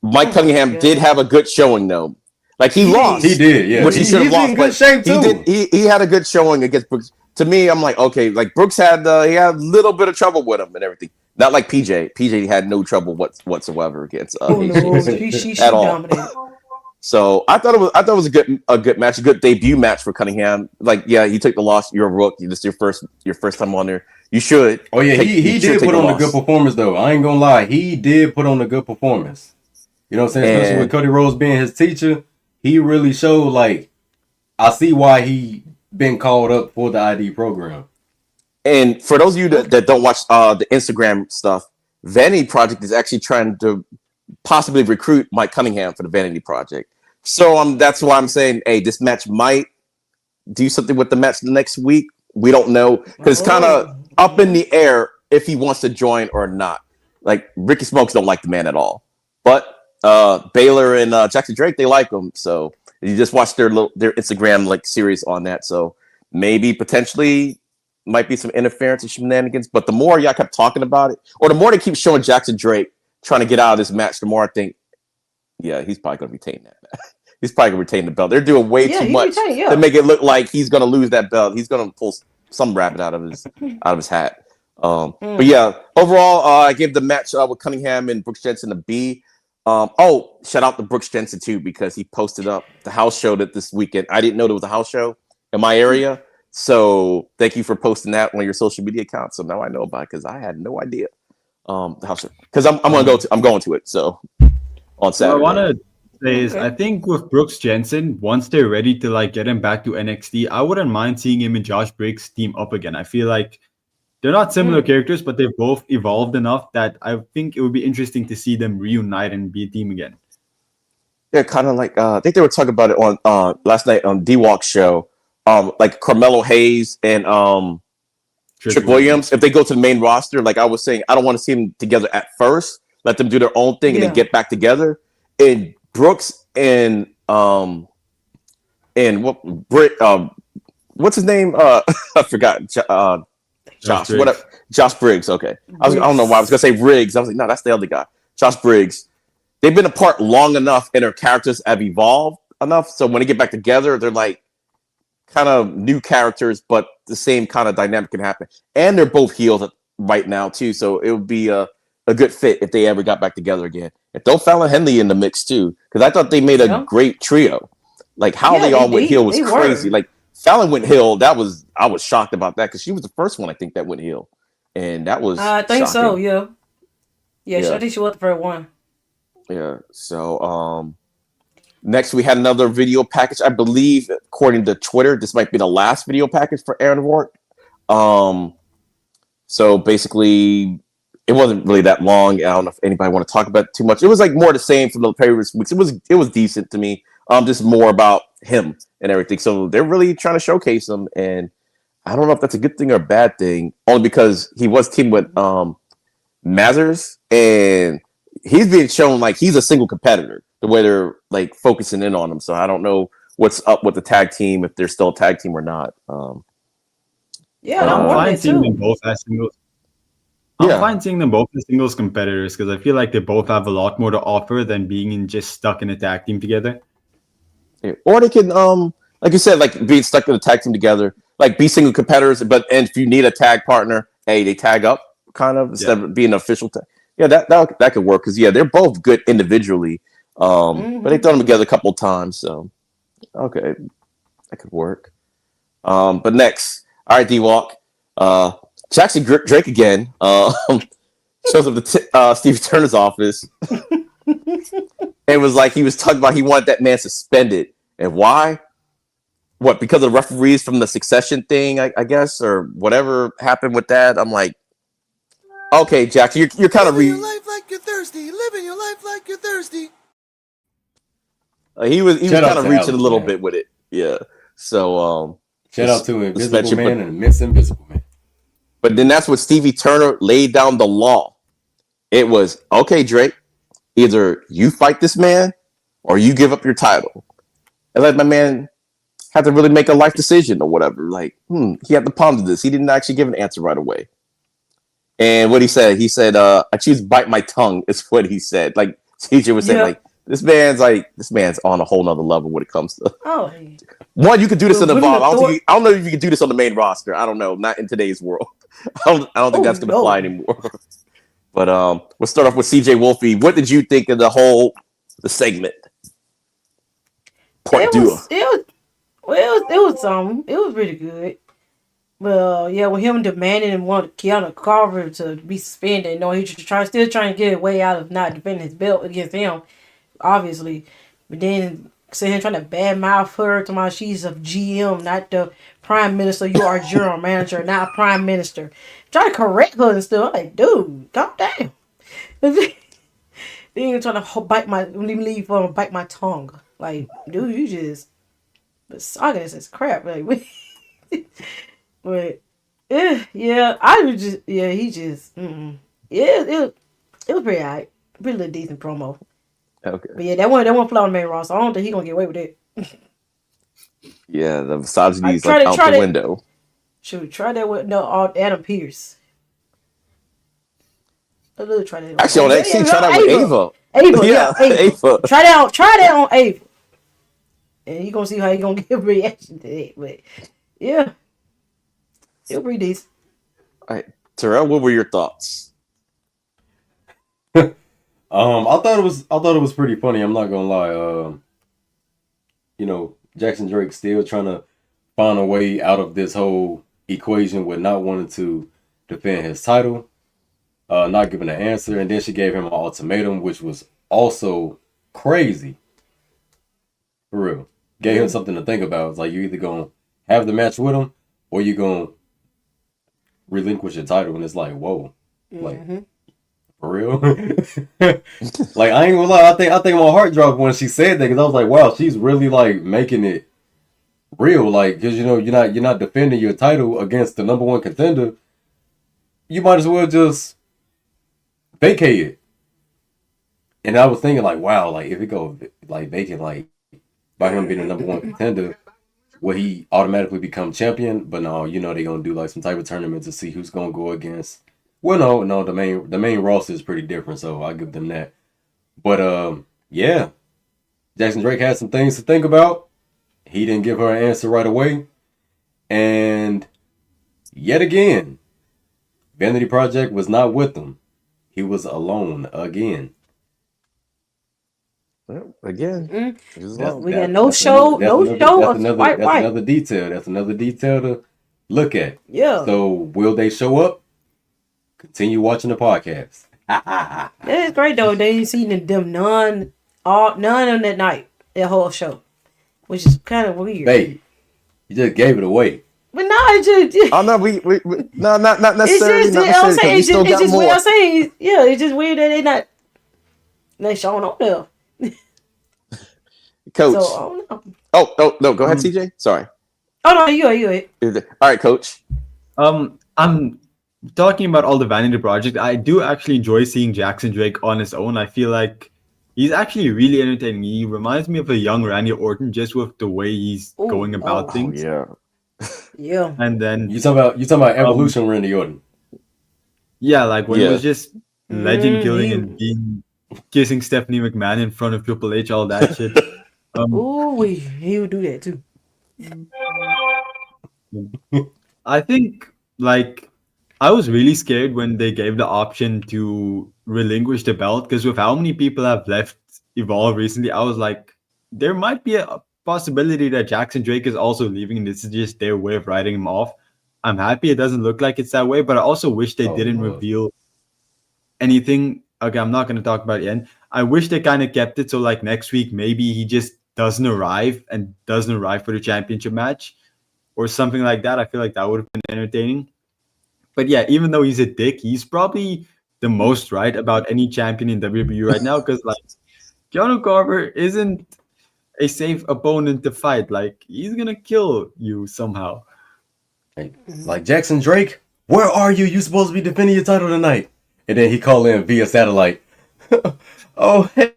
Mike Cunningham did have a good showing though. Like he lost. He did, yeah. Which he should have He's lost. in good but shape too. He had a good showing against Brooks. To me, I'm like, okay, like Brooks had he had a little bit of trouble with him and everything. Not like PJ. PJ had no trouble whatsoever against She at all. dominated. So I thought it was a good match, a good debut match for Cunningham. Like, yeah, he took the loss. You're a rook. This is your first time on there. You should. Oh yeah, he did put on a good performance though. I ain't gonna lie, he did put on a good performance. You know what I'm saying? Especially with Cody Rhodes being his teacher, he really showed like I see why he been called up for the ID program. And for those of you that don't watch the Instagram stuff, Vanity Project is actually trying to possibly recruit Mike Cunningham for the Vanity Project. So that's why I'm saying, hey, this match might do something with the match next week. We don't know because it's kind of up in the air if he wants to join or not. Like Ricky Smokes don't like the man at all, but Baylor and Jackson Drake, they like him. So you just watch their Instagram like series on that. So maybe potentially might be some interference and shenanigans. But the more y'all kept talking about it, or the more they keep showing Jackson Drake trying to get out of this match, the more I think, yeah, he's probably going to retain that. He's probably going to retain the belt. They're doing way too much to make it look like he's going to lose that belt. He's going to pull some rabbit out of his hat. But yeah, overall, I gave the match with Cunningham and Brooks Jensen a B. Shout out to Brooks Jensen too, because he posted up the house show that this weekend. I didn't know there was a house show in my area. So thank you for posting that on your social media account. So now I know about it because I had no idea. The house show. Because I'm going to it. So on Saturday. What I want to say is I think with Brooks Jensen, once they're ready to like get him back to NXT, I wouldn't mind seeing him and Josh Briggs team up again. I feel like they're not similar characters, but they've both evolved enough that I think it would be interesting to see them reunite and be a team again. Yeah, kind of like I think they were talking about it on last night on D-Walk's show. Like Carmelo Hayes and Trick Williams, if they go to the main roster, like I was saying, I don't want to see them together at first. Let them do their own thing and then get back together. And Brooks and what's his name? I forgot. Josh, whatever. Josh Briggs. Okay, I don't know why I was gonna say Riggs. I was like, no, that's the other guy, Josh Briggs. They've been apart long enough, and their characters have evolved enough. So when they get back together, they're like kind of new characters, but the same kind of dynamic can happen. And they're both healed right now too, so it would be a good fit if they ever got back together again. And throw Fallon Henley in the mix too, because I thought they made a great trio. Like how they all went heel was crazy. Like Fallon went heel. I was shocked about that because she was the first one I think that went heel, and that was I think shocking. so. Yeah. I think she was the first one. Yeah. So next we had another video package. I believe, according to Twitter, this might be the last video package for Aaron Rourke. So basically, it wasn't really that long. I don't know if anybody want to talk about it too much. It was like more the same from the previous weeks. It was decent to me. Just more about him and everything. So they're really trying to showcase him, and I don't know if that's a good thing or a bad thing. Only because he was teamed with Mazars, and he's being shown like he's a single competitor. The way they're like focusing in on him. So I don't know what's up with the tag team, if they're still a tag team or not. I'm fine seeing them both as singles. I'm fine seeing them both as singles competitors because I feel like they both have a lot more to offer than being just stuck in a tag team together. Yeah. Or they can, like you said, like being stuck in a tag team together, like be single competitors. But and if you need a tag partner, hey, they tag up kind of instead of being an official tag. Yeah, that could work because they're both good individually. But they've done them together a couple times, so okay, that could work. But next, all right, D-Walk. Jackson Drake again shows up to Stevie Turner's office and was like, he was talking about he wanted that man suspended. And why? What, because of the referees from the Succession thing, I guess, or whatever happened with that? I'm like, okay, Jackson, you're kind of Living your life like you're thirsty. Living your life like you're thirsty. He was Shout kind out of to reaching Alex, a little man. bit with it. Yeah. So Shout out to Invisible suspension, Man and Miss Invisible Man. But then that's what Stevie Turner laid down the law. It was, okay, Drake, either you fight this man or you give up your title. And let my man have to really make a life decision or whatever. Like, he had to ponder this. He didn't actually give an answer right away. And what he said, I choose to bite my tongue, is what he said. Like CJ was saying, like, this man's on a whole nother level when it comes to one, you could do this in the Evolve. I don't know if you could do this on the main roster. I don't know, not in today's world. I don't think that's gonna fly anymore. But we'll start off with CJ Wolfie. What did you think of the segment? Part two. It was pretty good. Well, yeah, with him demanding and wanting Keanu Carver to be suspended, he's still trying to get a way out of not defending his belt against him, obviously. But then sitting here trying to badmouth her to my she's a GM, not the prime minister. You are a general manager, not prime minister. Trying to correct her and stuff. I'm like, dude, calm down. Then you're trying to bite my tongue. Like, dude, you just this is crap. Like, but yeah, I was just he just it was pretty alright, pretty little decent promo. Okay. But yeah, that one fly on the main roster. I don't think he's gonna get away with it. Yeah, the misogyny is like out the window. Should we try that with Adam Pearce? Let's try that. Actually, on NXT, try that with Ava. Yeah, Ava. Try that on Ava. And you're gonna see how you're gonna give a reaction to that. But yeah. It'll be decent. All right. Terrell, what were your thoughts? I thought it was pretty funny. I'm not gonna lie. Jackson Drake still trying to find a way out of this whole equation with not wanting to defend his title, not giving an answer, and then she gave him an ultimatum, which was also crazy. For real, gave him something to think about. It's like, you either gonna have the match with him or you gonna relinquish your title. And it's like, whoa, like, for real. Like, I ain't gonna lie, I think my heart dropped when she said that, because I was like, wow, she's really like making it real. Like, because you're not defending your title against the number one contender. You might as well just vacate it. And I was thinking, like, wow, like, if it goes like vacant, like, by him being the number one contender, will he automatically become champion? But no, they're gonna do like some type of tournament to see who's gonna go against. Well, no, the main roster is pretty different, so I'll give them that. But yeah, Jackson Drake had some things to think about. He didn't give her an answer right away, and yet again, Vanity Project was not with him. He was alone again. Well, again, we got no show. That's another detail. That's another detail to look at. Yeah. So will they show up? Continue watching the podcast. It's great though. They ain't seen them none on that night. That whole show, which is kind of weird. Babe, you just gave it away. But no, it's just. Oh no, we no, not necessarily. It's just weird. I'm saying, yeah, it's just weird that they showing up there. Coach. So, I don't know. Oh no, go ahead, CJ. Sorry. Oh no, you. All right, Coach. I'm talking about all the Vanity Project. I do actually enjoy seeing Jackson Drake on his own. I feel like he's actually really entertaining. He reminds me of a young Randy Orton, just with the way he's going about things. Yeah. Yeah. And then you talking about Evolution Randy Orton. Yeah, like when it Yeah. was just legend killing and Mm, being kissing Stephanie McMahon in front of Triple H, all that shit. ooh, he would do that too. I think like I was really scared when they gave the option to relinquish the belt because with how many people have left Evolve recently, I was like, there might be a possibility that Jackson Drake is also leaving, and this is just their way of writing him off. I'm happy it doesn't look like it's that way, but I also wish they Oh didn't Lord. reveal anything. Okay, I'm not going to talk about it yet. I wish they kind of kept it so like next week maybe he just doesn't arrive and doesn't arrive for the championship match or something like that. I feel like that would have been entertaining. But yeah, even though he's a dick, he's probably the most right about any champion in WWE right now because like Keanu Carver isn't a safe opponent to fight. Like he's gonna kill you somehow. Like Jackson Drake, where are you? You supposed to be defending your title tonight. And then he called in via satellite. Oh, hey,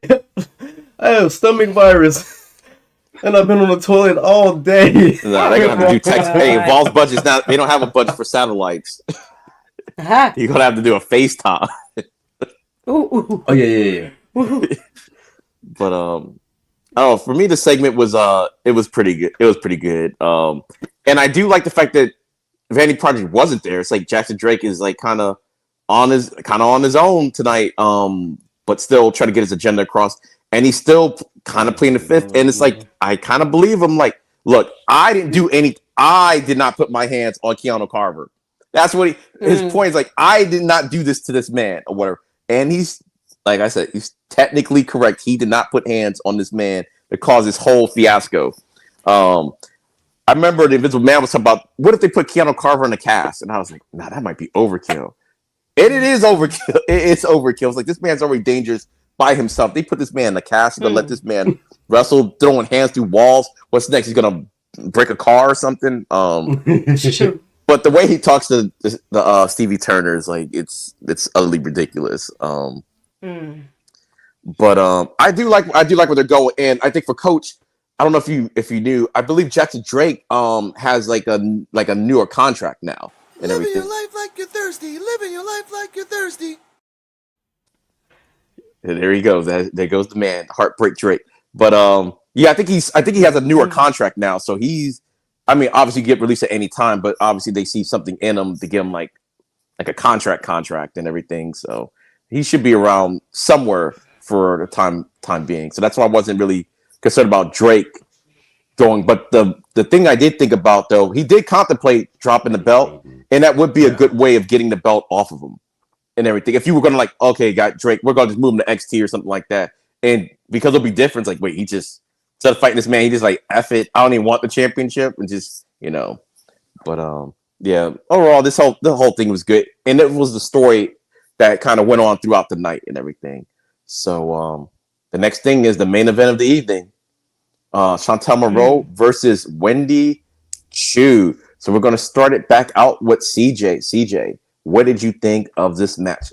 I have stomach virus. And I've been on the toilet all day. No, they're gonna have to do text. Hey, Evolve's budget's not. They don't have a budget for satellites. Aha. You're gonna have to do a FaceTime. Ooh. Oh yeah. But oh, for me the segment was it was pretty good. It was pretty good. And I do like the fact that Vanity Project wasn't there. It's like Jackson Drake is like kind of on his own tonight. But still trying to get his agenda across. And he's still kind of playing the fifth. And it's like I kind of believe him. Like, look, I did not put my hands on Keanu Carver. That's what his point is. Like, I did not do this to this man or whatever. And he's, like I said, he's technically correct. He did not put hands on this man that caused this whole fiasco. I remember the Invisible Man was talking about, what if they put Keanu Carver in the cast? And I was like, nah, that might be overkill. And it is overkill. It's overkill. It's like, this man's already dangerous by himself. They put this man in the cast and let this man wrestle, throwing hands through walls. What's next? He's going to break a car or something? But the way he talks to the Stevie Turner is like, it's utterly ridiculous. But I do like where they're going. And I think for Coach, I don't know if you knew, I believe Jackson Drake has like a newer contract now and everything. Living your life like you're thirsty. Living your life like you're thirsty. And there he goes. There goes the man, Heartbreak Drake. But yeah, I think he has a newer contract now. So obviously get released at any time, but obviously they see something in him to give him like a contract and everything. So he should be around somewhere for the time being. So that's why I wasn't really concerned about Drake going. But the thing I did think about though, he did contemplate dropping the belt, and that would be a good way of getting the belt off of him and everything. If you were gonna like, okay, got Drake, we're gonna just move him to XT or something like that. And because it'll be different, it's like, wait, he just instead of fighting this man, he just like F it. I don't even want the championship and just, But yeah, overall the whole thing was good. And it was the story that kind of went on throughout the night and everything. So the next thing is the main event of the evening. Chantel Monroe versus Wendy Chu. So we're gonna start it back out with CJ. CJ, what did you think of this match?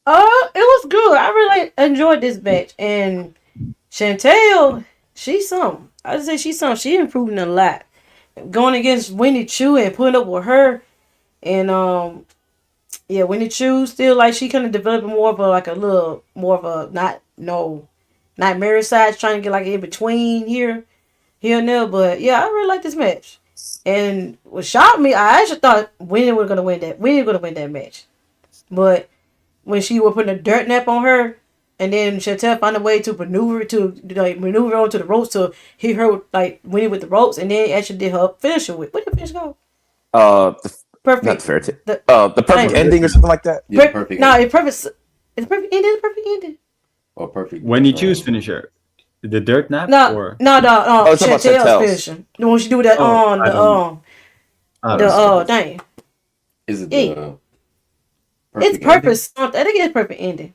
It was good. I really enjoyed this match. And Chantel, she's something. I just say she's something. She improving a lot. Going against Wendy Chu and putting up with her. And Wendy Chu still like she kind of developing more of not mirror sides, trying to get like in between here and there. But yeah, I really like this match. And what shocked me, I actually thought Wendy was gonna win that. Wendy was gonna win that match. But when she was putting a dirt nap on her, and then Chantel found a way to maneuver onto the ropes to hit her winning with the ropes, and then actually did her finisher with what did the finish go? Perfect. Not fair to the perfect ending or something like that. Yeah, perfect. No, it's perfect. It's perfect ending. It's perfect ending. Or perfect. When you choose finisher, the dirt nap No. or Oh, it's about Chantel's Chantel's. finisher. The one she do that dang. Is it Yeah. perfect It's perfect. I think it's perfect ending.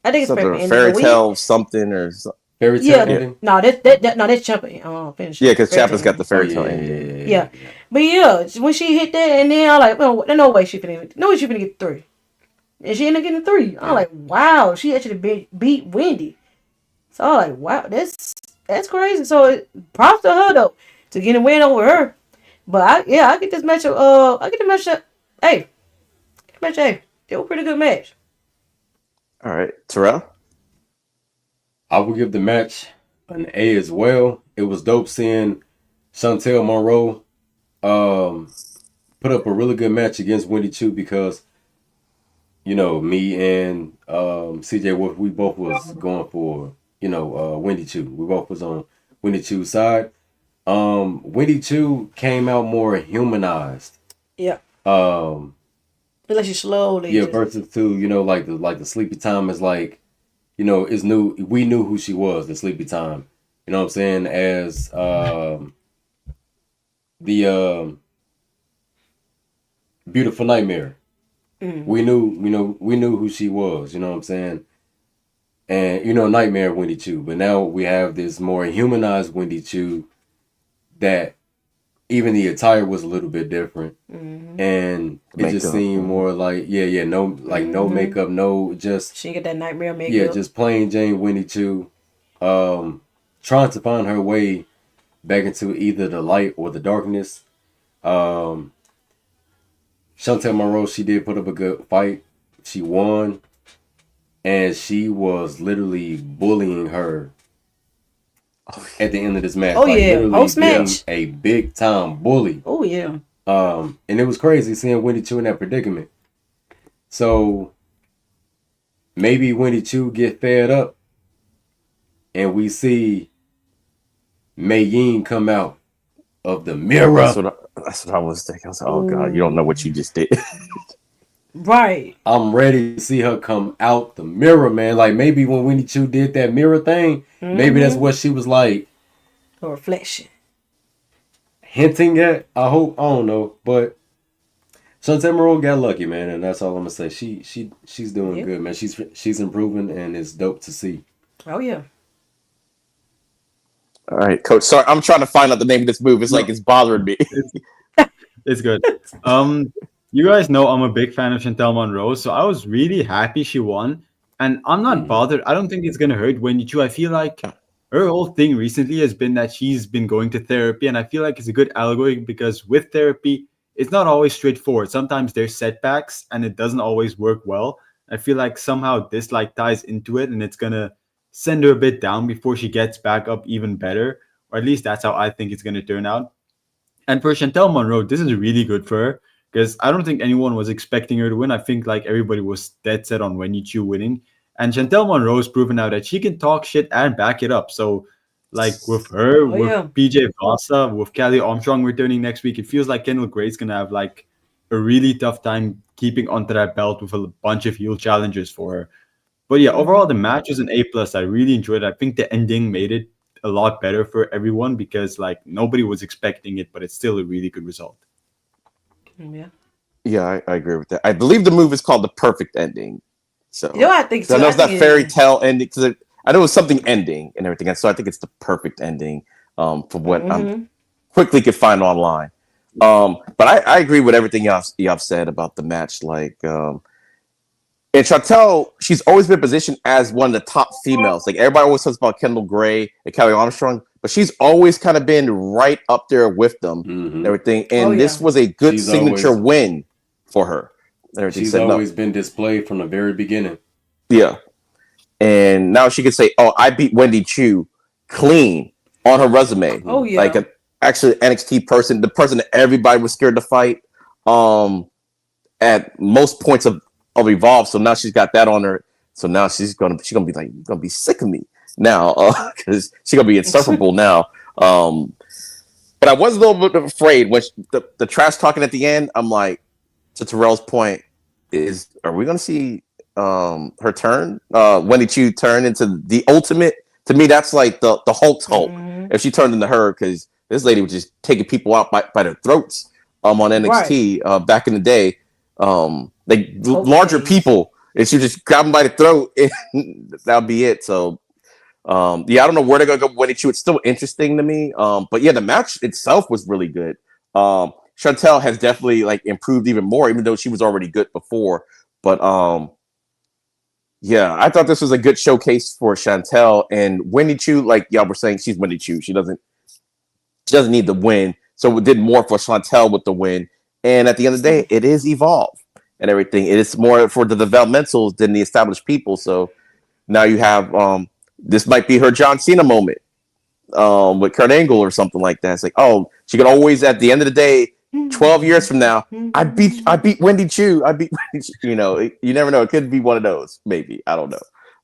I think it's Something perfect ending. fairy But tale something or something. Fairy tale Yeah. ending? No, that's Champa finisher. Yeah, because Fairy Chapa's tale. got the fairy tale ending. Yeah. But yeah, when she hit that, and then I'm like, well, there's no way she finna get 3. And she ended up getting 3. I'm like, wow, she actually beat Wendy. So I'm like, wow, that's crazy. So props to her though to get a win over her. But I get this matchup. I get the matchup. Hey, Match A. It was a pretty good match. All right, Terrell. I will give the match an A as well. It was dope seeing Chantel Monroe put up a really good match against Wendy Chu because, you know, me and CJ Wolf, we both was going for, Wendy Chu. We both was on Wendy Chu's side. Wendy Chu came out more humanized. Yeah. Like she slowly. Yeah, versus to, like the Sleepy Time is like, is new. We knew who she was, the Sleepy Time. You know what I'm saying? As the Beautiful Nightmare. We knew who she was, you know what I'm saying? And Nightmare Wendy Chu. But now we have this more humanized Wendy Chu that even the attire was a little bit different. And it just seemed more like no makeup, no just she didn't get that nightmare makeup. Yeah, just plain Jane Wendy Chu trying to find her way back into either the light or the darkness. Chantel Monroe, she did put up a good fight. She won. And she was literally bullying her at the end of this match. Oh, yeah. Post-match. A big time bully. Oh, yeah. And it was crazy seeing Wendy Chu in that predicament. So maybe Wendy Chu get fed up and we see Mei Yin come out of the mirror. That's what I was thinking. I was like, oh God, you don't know what you just did. Right. I'm ready to see her come out the mirror, man. Like maybe when Wendy Chu did that mirror thing, maybe that's what she was like. A reflection. Hinting at, I hope, I don't know. But Chantel Monroe got lucky, man, and that's all I'm gonna say. She's doing good, man. She's improving and it's dope to see. Oh yeah. All right, Coach. Sorry, I'm trying to find out the name of this move. It's like it's bothering me. It's good. You guys know I'm a big fan of Chantel Monroe, so I was really happy she won. And I'm not bothered. I don't think it's gonna hurt Wendy Chu. I feel like her whole thing recently has been that she's been going to therapy, and I feel like it's a good allegory because with therapy, it's not always straightforward. Sometimes there's setbacks, and it doesn't always work well. I feel like somehow this ties into it, and it's gonna send her a bit down before she gets back up even better, or at least that's how I think it's gonna turn out. And for Chantel Monroe, this is really good for her because I don't think anyone was expecting her to win. I think like everybody was dead set on Wendy Chu winning. And Chantel Monroe has proven now that she can talk shit and back it up. So, like with her, PJ Vasa, with Kelly Armstrong returning next week, it feels like Kendall Gray's gonna have like a really tough time keeping onto that belt with a bunch of heel challenges for her. But yeah, overall the match was an A+. I really enjoyed it. I think the ending made it a lot better for everyone because like nobody was expecting it, but it's still a really good result. Yeah, I agree with that. I believe the move is called the perfect ending. So I think so. I know it's not fairy tale ending because I know it's something ending and everything, and so I think it's the perfect ending from what I quickly could find online. But I agree with everything y'all said about the match. Like, and Chantel, she's always been positioned as one of the top females. Like everybody always talks about Kendall Gray and Kelly Armstrong, but she's always kind of been right up there with them and everything. And this was a good signature win for her. She's always been displayed from the very beginning. Yeah. And now she could say, oh, I beat Wendy Chu clean on her resume. Oh, yeah. Like actually NXT person, the person that everybody was scared to fight at most points of Evolve. So now she's got that on her. So now she's gonna be like, you're gonna be sick of me now because she's gonna be insufferable now. But I was a little bit afraid when the trash talking at the end. I'm like, to Terrell's point, are we going to see her turn? Wendy Chu turn into the ultimate? To me, that's like the Hulk's Hulk. If she turned into her, because this lady was just taking people out by their throats on NXT back in the day. Like larger people, and she just grab them by the throat, and that'll be it. So, I don't know where they're going to go with Wendy Chu. It's still interesting to me. But yeah, the match itself was really good. Chantel has definitely like improved even more, even though she was already good before. But I thought this was a good showcase for Chantel and Wendy Chu. Like y'all were saying, she's Wendy Chu. She doesn't need the win, so we did more for Chantel with the win. And at the end of the day, it is Evolve, and everything. It is more for the developmentals than the established people. So now you have this might be her John Cena moment with Kurt Angle or something like that. It's like, oh, she could always at the end of the day, 12 years from now, I beat Wendy Chu. You know, you never know. It could be one of those, maybe. I don't know.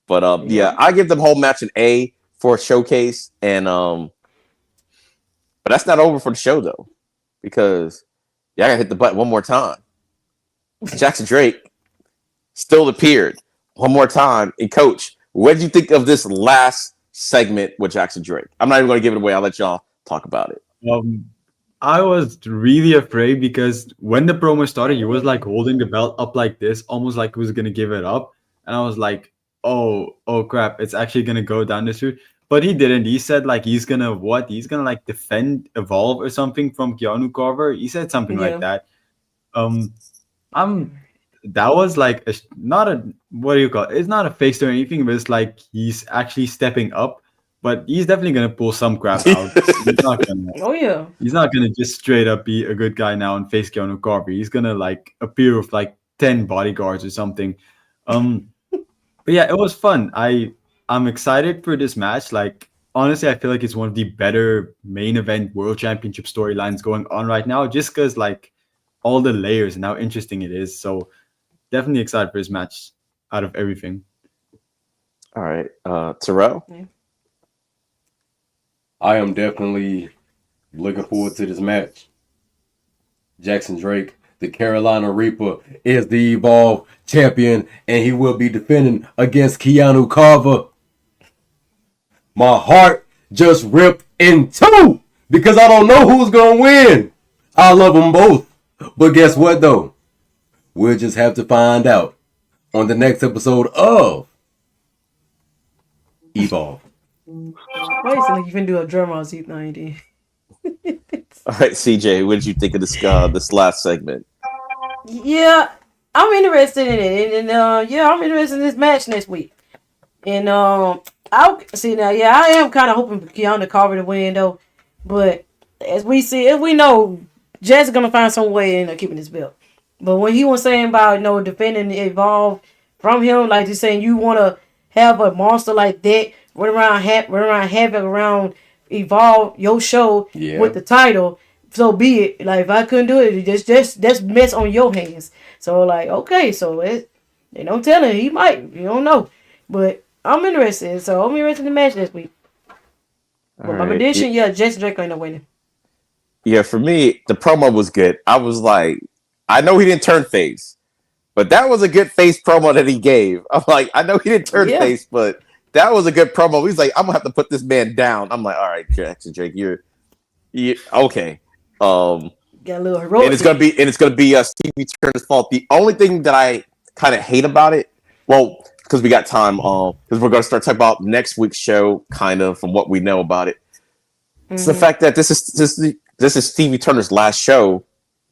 But yeah, I give the whole match an A for a showcase, and but that's not over for the show though, because I gotta hit the button one more time. Jackson Drake still appeared one more time. And Coach, what did you think of this last segment with Jackson Drake? I'm not even going to give it away. I'll let y'all talk about it. I was really afraid because when the promo started, he was like holding the belt up like this, almost like he was gonna give it up, and I was like, oh crap, it's actually gonna go down this route. But he didn't. He said like he's gonna like defend Evolve or something from Keanu Carver. He said something like that. That was like not a, what do you call it? It's not a face or anything, but it's like he's actually stepping up. But he's definitely gonna pull some crap out. He's not gonna just straight up be a good guy now and face Keanu Carver. He's gonna like appear with like 10 bodyguards or something. But yeah, it was fun. I'm excited for this match. Like honestly, I feel like it's one of the better main event world championship storylines going on right now, just because like all the layers and how interesting it is. So definitely excited for this match out of everything. All right. Terrell? Yeah. I am definitely looking forward to this match. Jackson Drake, the Carolina Reaper, is the Evolve champion, and he will be defending against Keanu Carver. My heart just ripped in two because I don't know who's going to win. I love them both. But guess what, though? We'll just have to find out on the next episode of Evolve. Why you like you can do a drum on Z90? All right, CJ, what did you think of this last segment? Yeah, I'm interested in it, and I'm interested in this match next week. And I'll see now. Yeah, I am kind of hoping for Keanu Carver to win though, but as we know, Jazz is gonna find some way in keeping his belt. But when he was saying about defending the Evolve from him, like he's saying you want to have a monster like that run around havoc around Evolve your show with the title, so be it. Like if I couldn't do it, that's mess on your hands. So like okay, so they don't tell him he might, you don't know, but I'm interested. So I'm interested in the match this week. But my prediction, Jackson Drake ain't no winning. Yeah, for me, the promo was good. I was like, I know he didn't turn face, but that was a good face promo that he gave. I'm like, I know he didn't turn face, but that was a good promo. He's like, I'm gonna have to put this man down. I'm like, all right, Jackson Drake, you're okay. Got a little heroic. And it's gonna be Stevie Turner's fault. The only thing that I kind of hate about it, well, because we got time, because we're gonna start talking about next week's show, kind of from what we know about it. It's the fact that this is Stevie Turner's last show.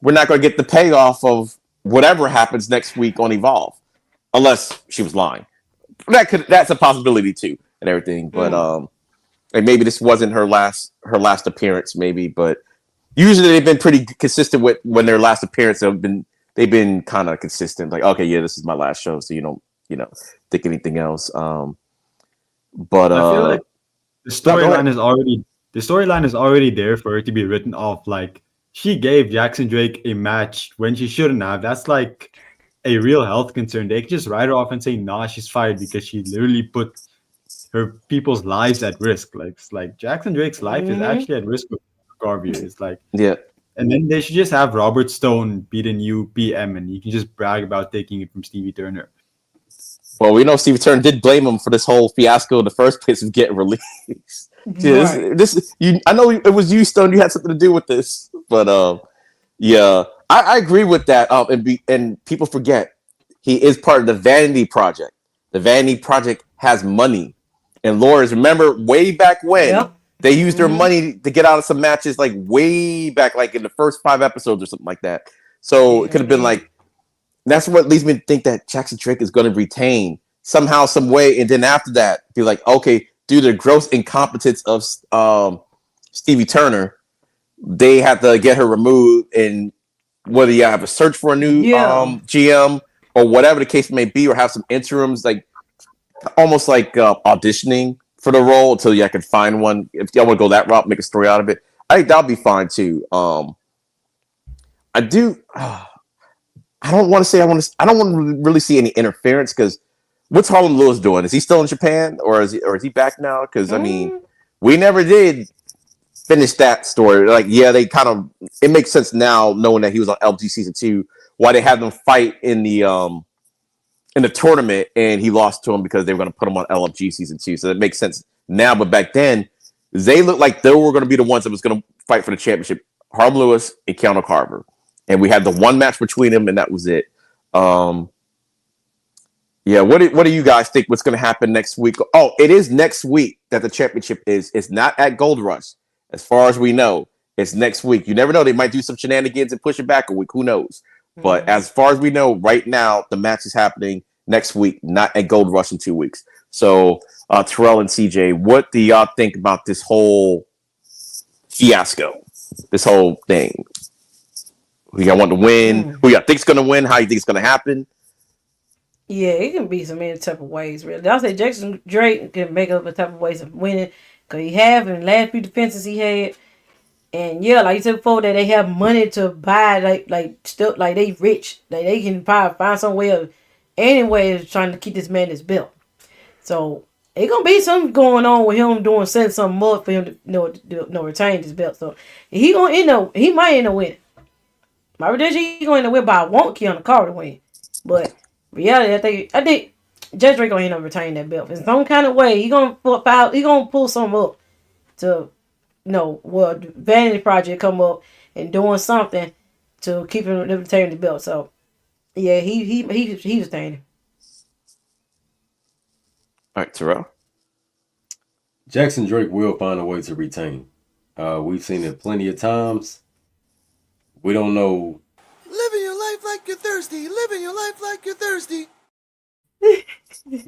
We're not gonna get the payoff of whatever happens next week on Evolve, unless she was lying. That's a possibility too, and everything. But and maybe this wasn't her last appearance, maybe. But usually they've been pretty consistent with when their last appearance they've been kind of consistent. Like, okay, yeah, this is my last show, so you don't think anything else. But I feel like the storyline is already there for her to be written off. Like she gave Jackson Drake a match when she shouldn't have. That's like a real health concern. They can just write her off and say, nah, she's fired because she literally put her people's lives at risk. Like Jackson Drake's life is actually at risk with Garvey. It's like, and then they should just have Robert Stone be the new PM, and you can just brag about taking it from Stevie Turner. Well, we know Stevie Turner did blame him for this whole fiasco in the first place of getting released. I know it was you, Stone. You had something to do with this, but I agree with that. And people forget he is part of the Vanity Project. The Vanity Project has money, and Lawyers. Remember way back when they used their money to get out of some matches, like way back, like in the first 5 episodes or something like that. So it could have been like. That's what leads me to think that Jackson Drake is going to retain somehow, some way, and then after that, be like, okay, due to the gross incompetence of Stevie Turner, they have to get her removed, and whether you have a search for a new GM or whatever the case may be, or have some interims, like almost like auditioning for the role until you can find one. If y'all want to go that route, make a story out of it, I think that'll be fine too. I do. I don't want to say I want to. I don't want to really see any interference because what's Harlem Lewis doing? Is he still in Japan or is he back now? Because I mean, we never did finish that story. Like, yeah, they kind of. It makes sense now knowing that he was on LG season 2. Why they had them fight in the tournament and he lost to him because they were going to put him on LFG season 2. So it makes sense now. But back then, they looked like they were going to be the ones that was going to fight for the championship. Harlem Lewis and Keanu Carver. And we had the one match between them, and that was it. Yeah, what do you guys think? What's going to happen next week? Oh, it is next week that the championship is. It's not at Gold Rush, as far as we know. It's next week. You never know; they might do some shenanigans and push it back a week. Who knows? But as far as we know, right now the match is happening next week, not at Gold Rush in 2 weeks. So, Terrell and CJ, what do y'all think about this whole fiasco? This whole thing? Who y'all want to win? Who y'all think's gonna win? How you think it's gonna happen? Yeah, it can be some many type of ways. Really, I'll say Jackson Drake can make up a type of ways of winning because he have in the last few defenses he had, and yeah, like you said before, that they have money to buy, like still like they rich, like they can probably find some way of anyway of trying to keep this man his belt. So it gonna be something going on with him doing setting something up for him to retain his belt. So he might end up winning. My prediction, he going to win, but I want Keanu Carter to win. But reality, I think Judge Drake gonna end up retaining that belt in some kind of way. He gonna pull something up to, Vanity Project come up and doing something to keep him retaining the belt. So yeah, he retaining. All right, Terrell. Jackson Drake will find a way to retain. We've seen it plenty of times. We don't know. Living your life like you're thirsty. Living your life like you're thirsty.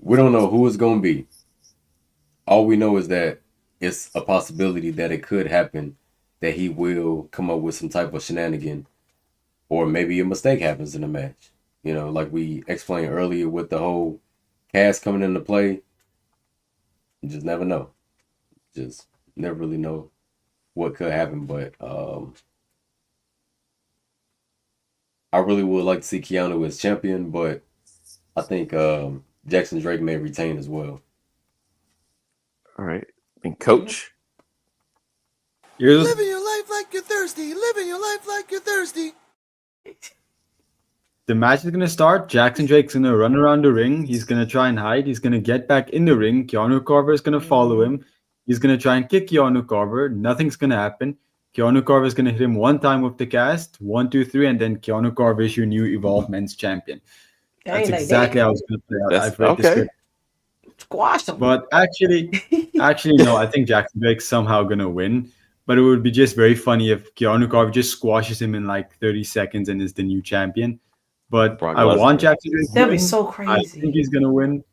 We don't know who it's going to be. All we know is that it's a possibility that it could happen, that he will come up with some type of shenanigan, or maybe a mistake happens in the match. Like we explained earlier with the whole cast coming into play. You just never know. Just never really know what could happen, but I really would like to see Keanu as champion, but I think Jackson Drake may retain as well. All right. And Coach? Living your life like you're thirsty. Living your life like you're thirsty. The match is going to start. Jackson Drake's going to run around the ring. He's going to try and hide. He's going to get back in the ring. Keanu Carver is going to follow him. He's going to try and kick Keanu Carver. Nothing's going to happen. Keanu Carver is going to hit him one time with the cast. 1, 2, 3. And then Keanu Carver is your new Evolve Men's Champion. That's exactly how it's going to play out. I've read the script. Squash him. But actually, no, I think Jackson Drake's somehow going to win. But it would be just very funny if Keanu Carver just squashes him in like 30 seconds and is the new champion. But I want Jackson Drake to win. That'd be so crazy. I think he's going to win.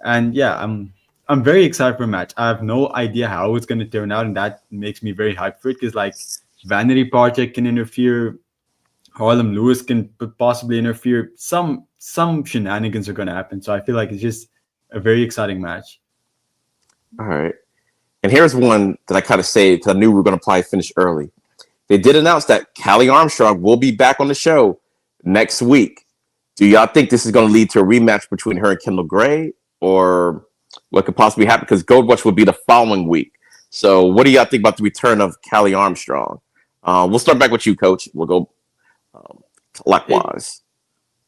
And yeah, I'm very excited for a match. I have no idea how it's going to turn out, and that makes me very hyped for it because like Vanity Project can interfere. Harlem Lewis can possibly interfere. Some shenanigans are going to happen. So I feel like it's just a very exciting match. All right. And here's one that I kind of saved because I knew we were going to probably finish early. They did announce that Callie Armstrong will be back on the show next week. Do y'all think this is going to lead to a rematch between her and Kendall Gray, or what could possibly happen? Because Gold Rush will be the following week. So what do y'all think about the return of Callie Armstrong? We'll start back with you, Coach. We'll go clockwise.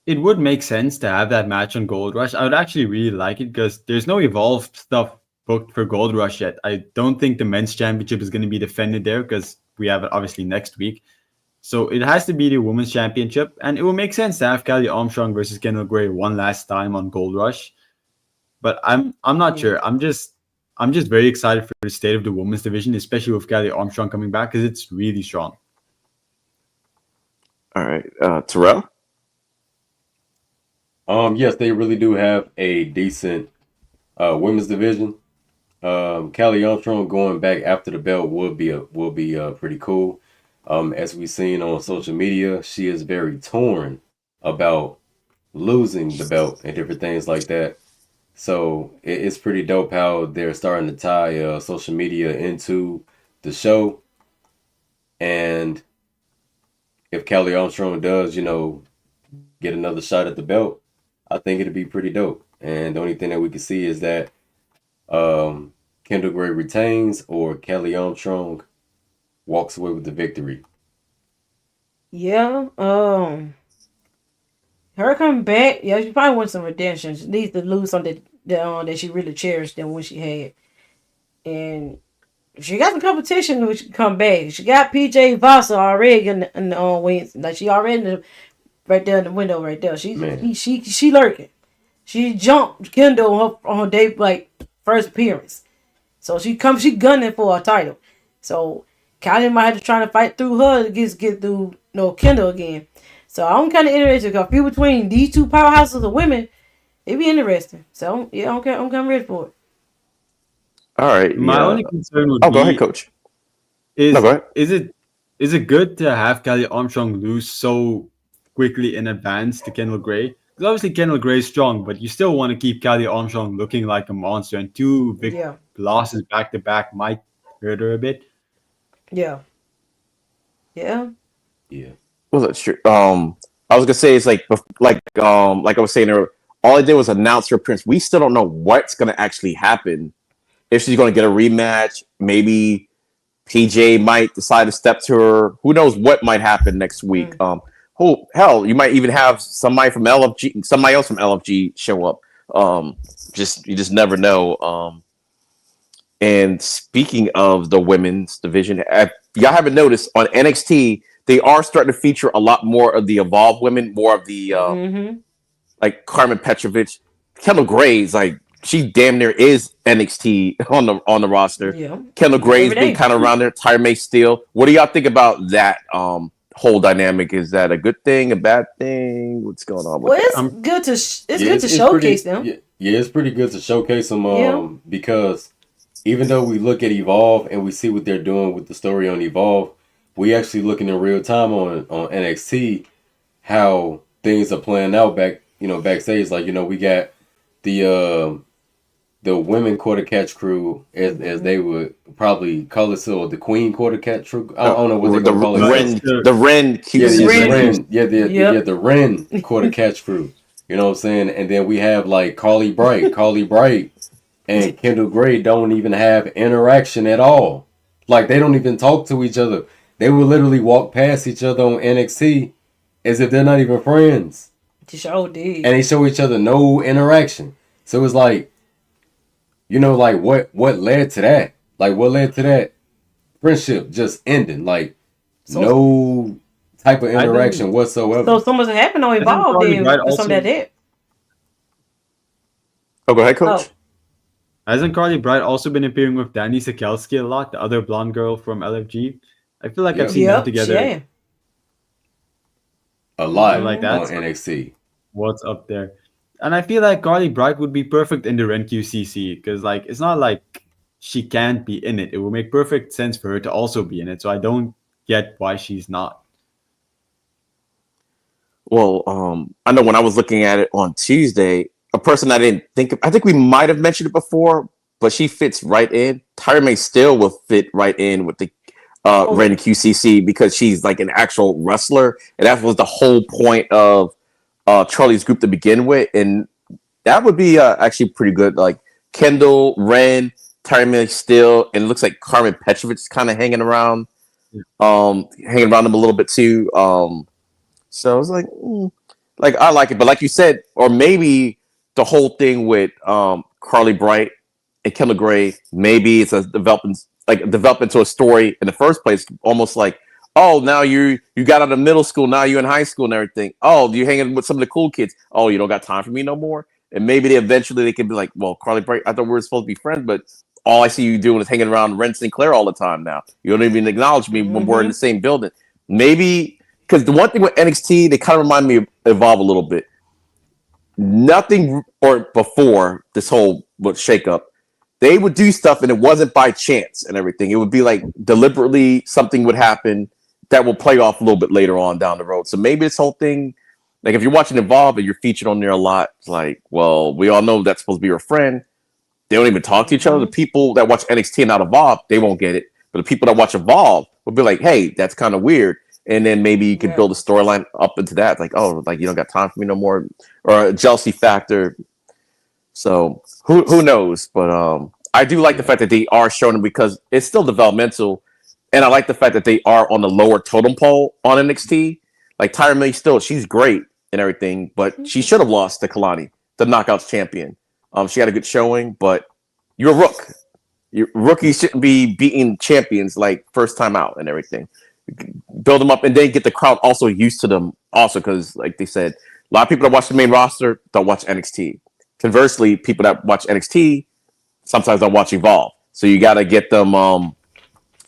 It would make sense to have that match on Gold Rush. I would actually really like it because there's no Evolved stuff booked for Gold Rush yet. I don't think the men's championship is going to be defended there because we have it obviously next week. So it has to be the women's championship, and it will make sense to have Callie Armstrong versus Kendall Gray one last time on Gold Rush. But I'm not sure. I'm just very excited for the state of the women's division, especially with Callie Armstrong coming back because it's really strong. All right, Terrell. Yes, they really do have a decent women's division. Callie Armstrong going back after the belt will be pretty cool. As we've seen on social media, she is very torn about losing the belt and different things like that. So it's pretty dope how they're starting to tie social media into the show. And if Kelly Armstrong does, get another shot at the belt, I think it'd be pretty dope. And the only thing that we can see is that Kendall Gray retains or Kelly Armstrong walks away with the victory. Yeah. Her coming back. Yeah, she probably wants some redemption. She needs to lose something that she really cherished than when she had. And she got some competition when she come back. She got PJ Vasa already in the wings. Like she already right there in the window right there. She lurking. She jumped Kendall on her day like first appearance. So she gunning for a title. So Kylie might have to try to fight through her to get through Kendall again. So I'm kind of interested because few between these two powerhouses of women, it'd be interesting. So yeah, I'm kind of ready for it. All right. My only concern would go be, ahead, Coach. Is go ahead. is it good to have Kelly Armstrong lose so quickly in advance to Kendall Gray? Because obviously Kendall Gray is strong, but you still want to keep Kelly Armstrong looking like a monster, and two big losses back to back might hurt her a bit. Yeah. Well, that's true. I was gonna say it's like I was saying earlier, all I did was announce her appearance. We still don't know what's gonna actually happen. If she's gonna get a rematch, maybe PJ might decide to step to her. Who knows what might happen next week? Hell, you might even have somebody else from LFG show up. You just never know. And speaking of the women's division, if y'all haven't noticed on NXT, they are starting to feature a lot more of the Evolve women, more of the like Carmen Petrovic, Kendall Gray's like she damn near is NXT on the roster. Yeah. Kendall Gray's been kind of around there. Tyra May Steele. What do y'all think about that whole dynamic? Is that a good thing, a bad thing? What's going on with that? Well, it's good to showcase them. Yeah, it's pretty good to showcase them because even though we look at Evolve and we see what they're doing with the story on Evolve, we actually looking in real time on NXT how things are playing out backstage. Like, we got the women quarter catch crew as they would probably call it, so the Queen quarter catch crew. I don't know what they're gonna call it. The Ren QC. The Ren quarter catch crew. You know what I'm saying? And then we have like Carly Bright and Kendall Gray don't even have interaction at all. Like they don't even talk to each other. They will literally walk past each other on NXT as if they're not even friends. And they show each other no interaction. So it's like, like what led to that? Like what led to that friendship just ending? Like no type of interaction whatsoever. So something happened on Evolve then or something like that. Oh, go ahead, Coach. Hasn't Carly Bright also been appearing with Danny Sikelski a lot, the other blonde girl from LFG? I feel like I've seen them together a lot like that on NXT. What's up there? And I feel like Carly Bright would be perfect in the Ren QCC because like it's not like she can't be in it. It would make perfect sense for her to also be in it. So I don't get why she's not. Well, I know when I was looking at it on Tuesday, a person I didn't think of, I think we might have mentioned it before, but she fits right in. Tyra May Steele will fit right in with the Ren QCC because she's like an actual wrestler, and that was the whole point of Charlie's group to begin with, and that would be actually pretty good. Like Kendall, Ren, Tyra May Steele, and it looks like Carmen Petrovic is kind of hanging around them a little bit too. So I was like I like it, but like you said, or maybe the whole thing with Carly Bright and Kendall Gray, maybe it's a development into a story in the first place, almost like, oh, now you got out of middle school, now you're in high school and everything. Oh, you hanging with some of the cool kids. Oh, you don't got time for me no more. And maybe they could be like, well, Carly Bright, I thought we were supposed to be friends, but all I see you doing is hanging around Ren Sinclair all the time now. You don't even acknowledge me when we're in the same building. Maybe because the one thing with NXT, they kind of remind me of Evolve a little bit. Nothing or before this whole shakeup, they would do stuff and it wasn't by chance and everything. It would be like deliberately something would happen that will play off a little bit later on down the road. So maybe this whole thing, like if you're watching Evolve and you're featured on there a lot, it's like, well, we all know that's supposed to be your friend. They don't even talk to each other. The people that watch NXT and not Evolve, they won't get it. But the people that watch Evolve will be like, hey, that's kind of weird. And then maybe you could build a storyline up into that. Like, oh, like you don't got time for me no more. Or a jealousy factor. So who knows? But I do like the fact that they are showing it because it's still developmental. And I like the fact that they are on the lower totem pole on NXT. Like Tyra May still, she's great and everything, but she should have lost to Kalani, the Knockouts champion. She had a good showing, but you're a rook. Rookies shouldn't be beating champions like first time out and everything. Build them up and then get the crowd also used to them also because, like they said, a lot of people that watch the main roster don't watch NXT. Conversely, people that watch NXT sometimes don't watch Evolve. So you got to get them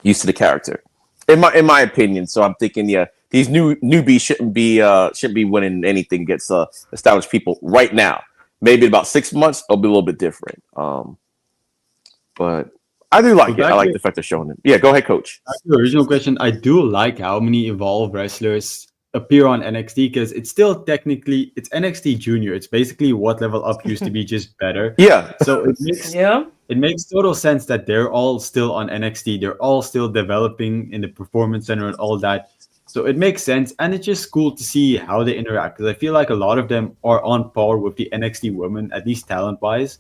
used to the character, in my opinion. So I'm thinking, yeah, these newbies shouldn't be winning anything against established people right now. Maybe in about 6 months, it'll be a little bit different. But I do like it. I like the fact they're showing it. Yeah, go ahead, Coach. Back to the original question, I do like how many Evolve wrestlers appear on NXT because it's still technically it's NXT Junior. It's basically what Level Up used to be, just better. Yeah. So it makes total sense that they're all still on NXT. They're all still developing in the Performance Center and all that. So it makes sense, and it's just cool to see how they interact because I feel like a lot of them are on par with the NXT women, at least talent-wise.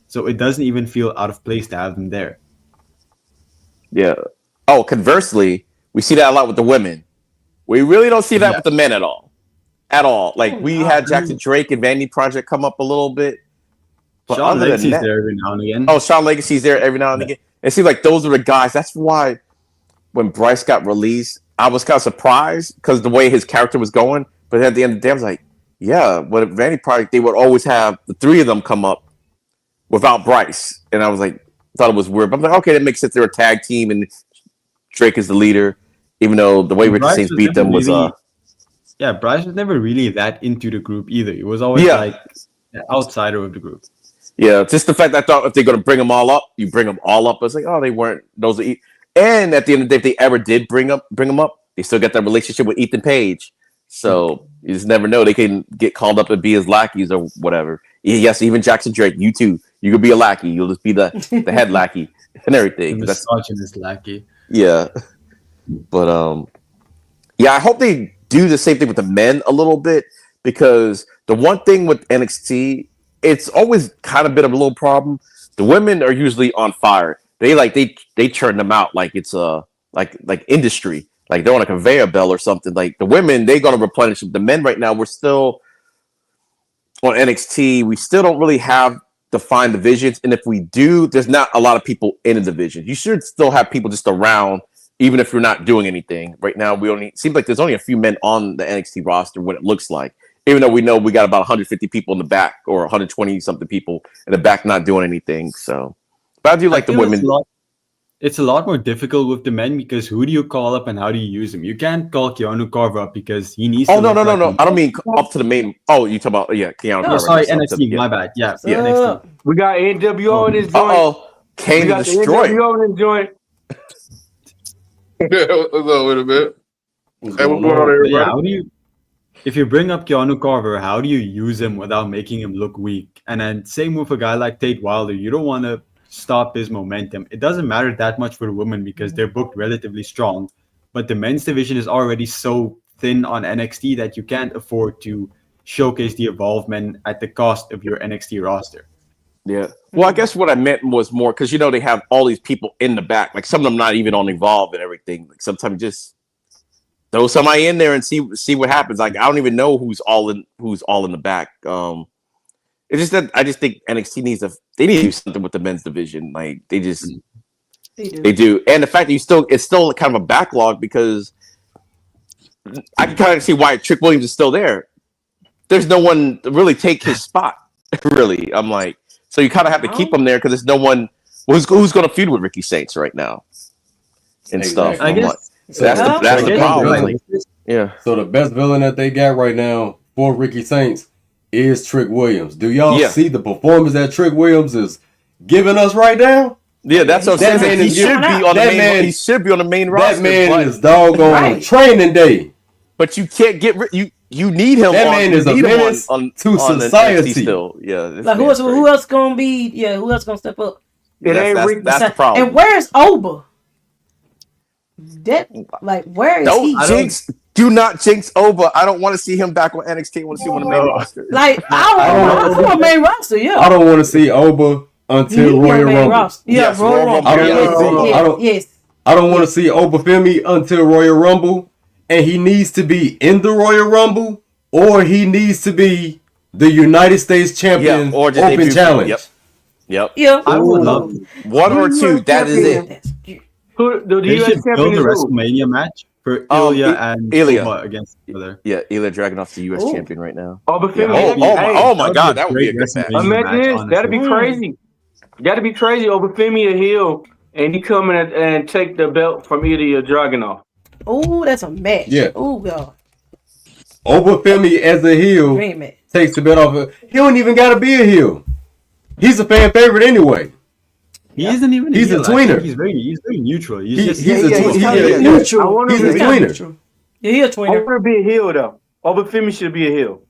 So it doesn't even feel out of place to have them there. Yeah. Oh, conversely, we see that a lot with the women. We really don't see that with the men at all. At all. Like we had Jackson Drake and Vandy Project come up a little bit. But Sean Legacy's there every now and again. Oh, Sean Legacy's there every now and again. It seems like those are the guys. That's why when Bryce got released, I was kind of surprised because the way his character was going. But at the end of the day, I was like, yeah, but Vandy Project, they would always have the three of them come up without Bryce. And I was like, thought it was weird. But I'm like, okay, that makes sense. They're a tag team and Drake is the leader, even though the way Ricky Saints beat them was yeah, Bryce was never really that into the group either. He was always like an outsider of the group. Yeah, just the fact that I thought if they're going to bring them all up, you bring them all up. I was like, oh, they weren't. Those are and at the end of the day, if they ever did bring them up, they still got that relationship with Ethan Page. So you just never know. They can get called up and be his lackeys or whatever. Yes, even Jackson Drake, you too. You could be a lackey. You'll just be the head lackey and everything. That's this lackey. Yeah, but yeah, I hope they do the same thing with the men a little bit because the one thing with NXT, it's always kind of been a little problem. The women are usually on fire. They churn them out like it's a like industry, like they're on a conveyor belt or something. Like the women, they're gonna replenish them. The men right now, we're still on NXT. We still don't really have defined divisions, and if we do, there's not a lot of people in a division. You should still have people just around, even if you're not doing anything. Right now, seems like there's only a few men on the NXT roster. What it looks like. Even though we know we got about 150 people in the back or 120 something people in the back not doing anything. So, but I do like the women. It's a lot more difficult with the men because who do you call up and how do you use them? You can't call Keanu Carver up because he needs. Oh no! I don't mean up to the main. Oh, you talking about Keanu Carver? Sorry, NXT. My bad. Yeah, NXT. We got NWO in this joint. Oh, Kane to destroy. NWO in this joint. What's up with a bit? Hey, what's going on, everybody? Yeah, how do you? If you bring up Keanu Carver, how do you use him without making him look weak? And then same with a guy like Tate Wilder. You don't want to stop his momentum. It doesn't matter that much for the women because they're booked relatively strong. But the men's division is already so thin on NXT that you can't afford to showcase the Evolve men at the cost of your NXT roster. Yeah. Well, I guess what I meant was more because, they have all these people in the back. Like some of them not even on Evolve and everything. Like sometimes just throw somebody in there and see what happens. Like I don't even know who's all in the back. It's just that I just think NXT needs to do something with the men's division. Like they do. And the fact that it's still kind of a backlog because I can kind of see why Trick Williams is still there. There's no one to really take his spot. Really, I'm like, so you kind of have to keep him there because there's no one who's going to feud with Ricky Saints right now and stuff. I guess. So that's the problem. Like, yeah. So the best villain that they got right now for Ricky Saints is Trick Williams. Do y'all see the performance that Trick Williams is giving us right now? Yeah, that's what I'm That saying. man He is- should be on the that main. man- He should be on the main roster. That man but, is doggone Right. training day. but you can't get rid. You need him. That on, man you is a need him menace on to on society. NXT still. Yeah. this Like who man's else? crazy. Who else gonna be? Yeah, who else gonna step up? It ain't Ricky. That's the problem. And where's Oba? That like where is he? Don't jinx. Do not jinx Oba. I don't want to see him back on NXT. I want to see him on the main roster. Like I don't want main roster. Yeah, I don't want to see Oba until He Royal on main Rumble. roster. Yeah, Yes, Royal Royal Rumble. I don't Yeah, want to see. Yes, yes. I don't want to see Obafemi until Royal Rumble, and he needs to be in the Royal Rumble, or he needs to be the United States Champion or just Open debut. Challenge. Yep. Yeah, I would love. One or two. That is it. That's cute. Who the They U.S. should build champion a is who? WrestleMania match for Um, Ilya and Ilya. Oba against each other. Yeah, Ilya Dragunov's the U.S. Ooh. champion right now. Obafemi. Oh my God, that would be a great good match. WrestleMania Imagine match, this. honestly. That'd be crazy. That'd be crazy. Obafemi a heel, and he come in and take the belt from Ilya Dragunov. Oh, that's a match. Yeah. Oh god, Obafemi as a heel dream match. takes the belt off of. He don't even gotta be a heel. He's a fan favorite anyway. He isn't even. He's a heel. I think tweener. He's very neutral. He's He- just he's a Yeah, tweener. he's Yeah, kinda yeah. neutral. I wanna He's be- a He's kinda tweener. neutral. Yeah, he a I tweener. want to be a heel though. Obafemi should be a heel.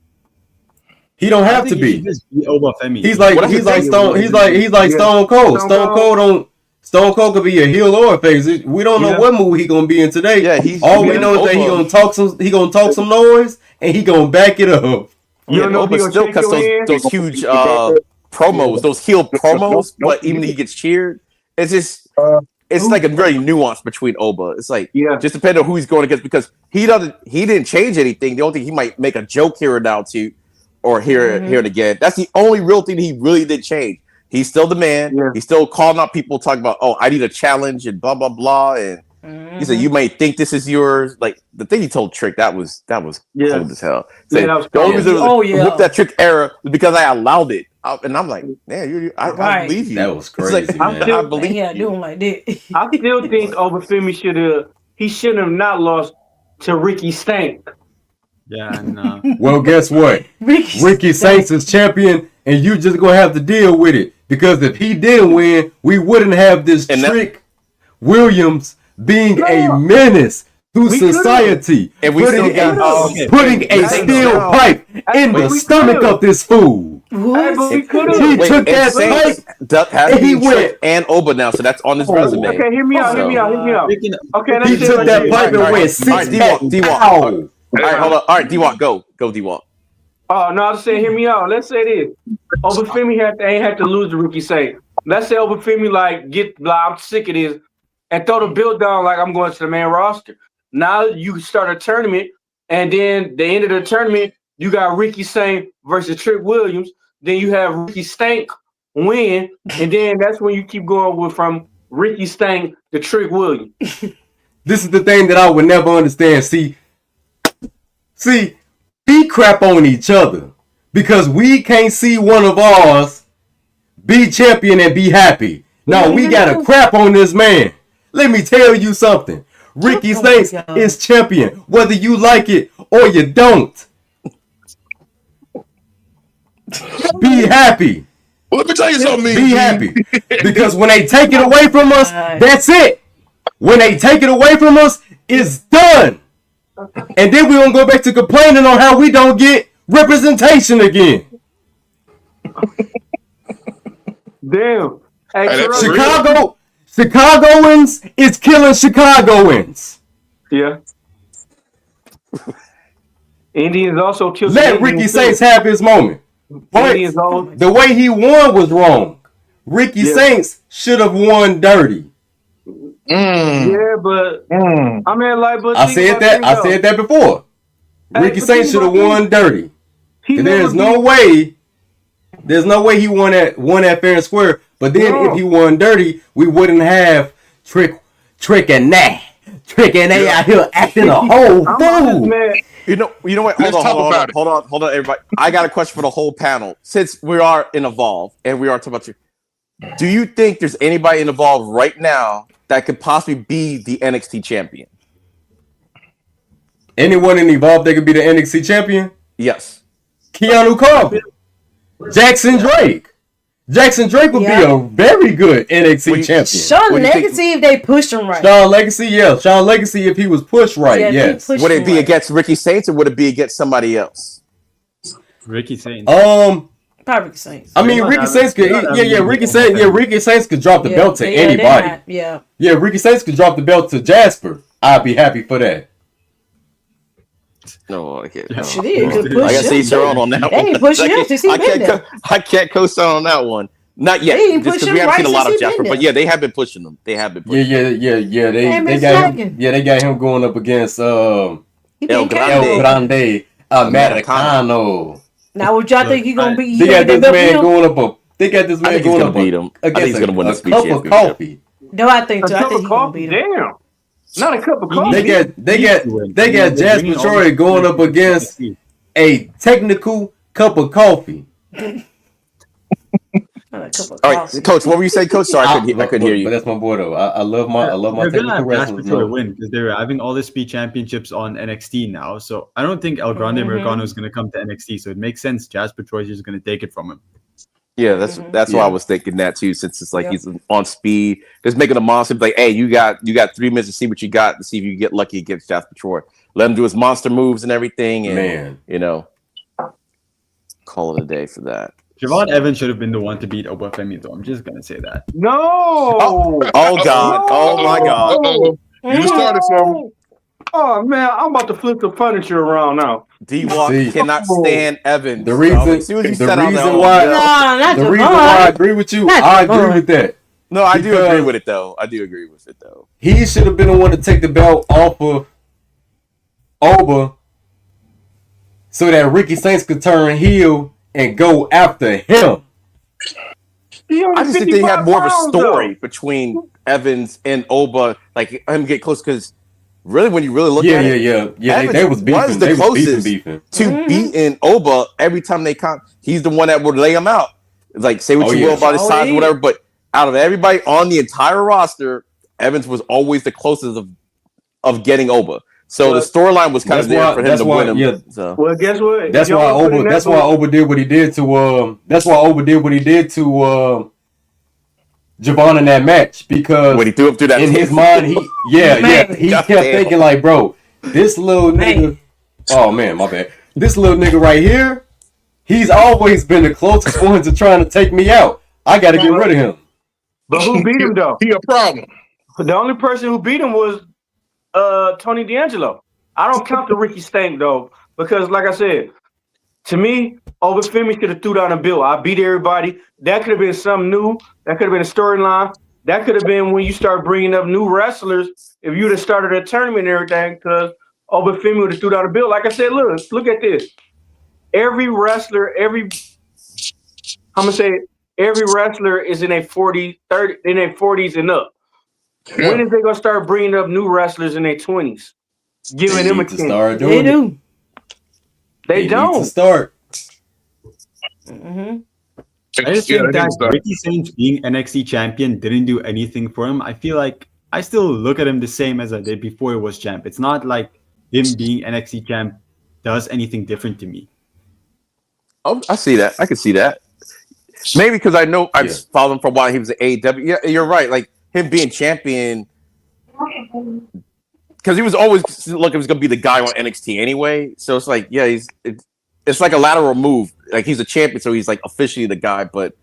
He don't I have to think he should be. just be Obafemi. He's like What if it's Stone. He's like Yeah. Stone Cold. Stone Stone Cold don't. Stone Cold could be a heel or a face. We don't know Yeah. what movie he gonna be in today. Yeah, he's All we yeah, know is that he Oba- gonna talk some noise and he gonna back it up. You Yeah, don't know if Oba he gonna still shake cuts your hand? those huge promos, those heel promos, but even he gets cheered. It's just it's like a very nuance between Oba. It's like Yeah. just depending on who he's going against because he didn't change anything. The only thing he might make a joke here and now too, or here and again. That's the only real thing he really did change. He's still the man. Yeah. He's still calling out people talking about, oh, I need a challenge and blah blah blah. And he said, you may think this is yours. Like the thing he told Trick, that was Yeah. cold as hell. Yeah, Said, that was the only cold. reason Oh, yeah. whoop that Trick era was because I allowed it. And I'm like, man, I Right. believe you. That was It's crazy, like, man. I Like, believe yeah, you. doing like that. I still think Obafemi shouldn't have not lost to Ricky Stank. Yeah, and Well, guess what? Ricky Saints is champion, and you just gonna have to deal with it because if he didn't win, we wouldn't have this And that- Trick Williams being a menace to We could've. society, And we still got putting a Saints steel down. pipe in Wait, the we stomach could've. of this fool. Hey, but What? we could He have. took that Saints has and he Trick went- and Oba now, so that's on his Oh. resume. Okay, hear me out. Hear me out. Hear me out. speaking Okay, He that's it took right that there. pipe and All right, went all six right, D-Walk, D-Walk. Ow. All right, hold on. All right, D-Walk, go D-Walk. Oh no, I was saying, hear me out. Let's say this: Obafemi ain't had to lose to Ricky Saint. Let's say Obafemi I'm sick of this, and throw the bill down like I'm going to the main roster. Now you start a tournament, and then the end of the tournament, you got Ricky Saint versus Trick Williams. Then you have Ricky Stank win, and then that's when you keep going from Ricky Stank to Trick Williams. This is the thing that I would never understand. See, we crap on each other because we can't see one of ours be champion and be happy. No, we gotta crap on this man. Let me tell you something. Ricky Oh, Saints God. is champion, whether you like it or you don't. Be happy. Well, let me tell you something. Be happy. Because when they take it away from us, that's it. When they take it away from us, it's done. And then we're going to go back to complaining on how we don't get representation again. Damn. Hey, Hey, that's Terrell- Chicagoans is killing Chicagoans. Yeah. Indians also killed. Let some Ricky Indians, Saints too. have his moment. But Indians all. the way he won was wrong. Ricky Yeah. Saints should have won dirty. Yeah, but I mean, like, but I think said about that. this, I though. said that before. Hey, Ricky but Saints think should have about won dirty. He And never there's beat- no way. There's no way he won that fair and square. But then No. if he won dirty, we wouldn't have Trick and Nat. Trick and they out here acting a whole I'm just fool. mad. You know what? Let's talk about it. Hold on, everybody. I got a question for the whole panel. Since we are in Evolve and we are talking about you, do you think there's anybody in Evolve right now that could possibly be the NXT champion? Anyone in Evolve that could be the NXT champion? Yes. Keanu Carver. Jackson Drake. Jackson Drake would be a very good NXT champion. Sean Legacy if they pushed him right. Sean Legacy, yeah. Sean Legacy if he was pushed right, yes. Would it be against Ricky Saints or would it be against somebody else? Ricky Saints. Probably Ricky Saints. I mean, Ricky Saints could, Ricky Saints could drop the belt to anybody. Yeah, Ricky Saints could drop the belt to Jasper. I'd be happy for that. No, I can't. I gotta see Terrell on that one. I can't co-sign on that one. Not yet. Just because we haven't seen a lot of Jasper, but yeah, they have been pushing them. They have been pushing. Yeah. They got him going up against El Grande Americano. Now, would y'all think he's gonna beat? They got this man going up. They got this man going up. Beat him. I think he's gonna win the cup of coffee. No, I think so. I think he's gonna beat him. Damn. Not a cup of coffee. They got Jasper Troy going up against a technical cup of coffee. All right, Coach. What were you saying, Coach? Sorry, I couldn't hear you. But that's my boy, though. I love my technical wrestling. They're gonna win because they're having all the speed championships on NXT now. So I don't think El Grande Americano is gonna come to NXT. So it makes sense. Jasper Troy is just gonna take it from him. Yeah, that's why I was thinking that too. Since it's like he's on speed, just making a monster. Like, hey, you got 3 minutes to see what you got to see if you get lucky against Jasper Troy. Let him do his monster moves and everything, and call it a day for that. Javon Evans should have been the one to beat Obafemi, though. I'm just gonna say that. No. Oh God. Oh my God. You started from. Oh man, I'm about to flip the furniture around now. D-Walk cannot stand Evans. The reason why I agree with you, I agree with that. No, I do agree with it though. He should have been the one to take the belt off of Oba so that Ricky Saints could turn heel and go after him. I just think they had more of a story between Evans and Oba, like him get close because really, when you really look at it, Evans they was beefing. Was the closest to beating Oba every time they come. He's the one that would lay him out. It's like, say what you will about his size or whatever, but out of everybody on the entire roster, Evans was always the closest of getting Oba. So the storyline was kind of there for him to win him. Yeah. So. Well, guess what? That's why Oba did what he did to. That's why Oba did what he did to Javon in that match, because when he threw up through that in his mind, he kept thinking like, bro, this little nigga. Oh man, my bad. This little nigga right here, he's always been the closest one to trying to take me out. I got to get rid of him. But who beat him though? He a problem. The only person who beat him was Tony D'Angelo. I don't count the Ricky Stank though, because like I said, to me, Obafemi should have threw down a bill. I beat everybody. That could have been something new. That could have been a storyline. That could have been when you start bringing up new wrestlers. If you'd have started a tournament and everything, because Obafemi would have threw down a bill. Like I said, look at this. Every wrestler is in their 40s and up. Yeah. When is they gonna start bringing up new wrestlers in their 20s, giving them a chance? They do. They don't need to start. Mm-hmm. I just think that Ricky Saints being NXT champion didn't do anything for him. I feel like I still look at him the same as I did before he was champ. It's not like him being NXT champ does anything different to me. Oh, I see that. I can see that. Maybe because I know I've followed him for a while. He was at AEW. Yeah, you're right. Like him being champion, because he was always look. He was gonna be the guy on NXT anyway. So it's like, yeah, it's like a lateral move. Like he's a champion, so he's like officially the guy. But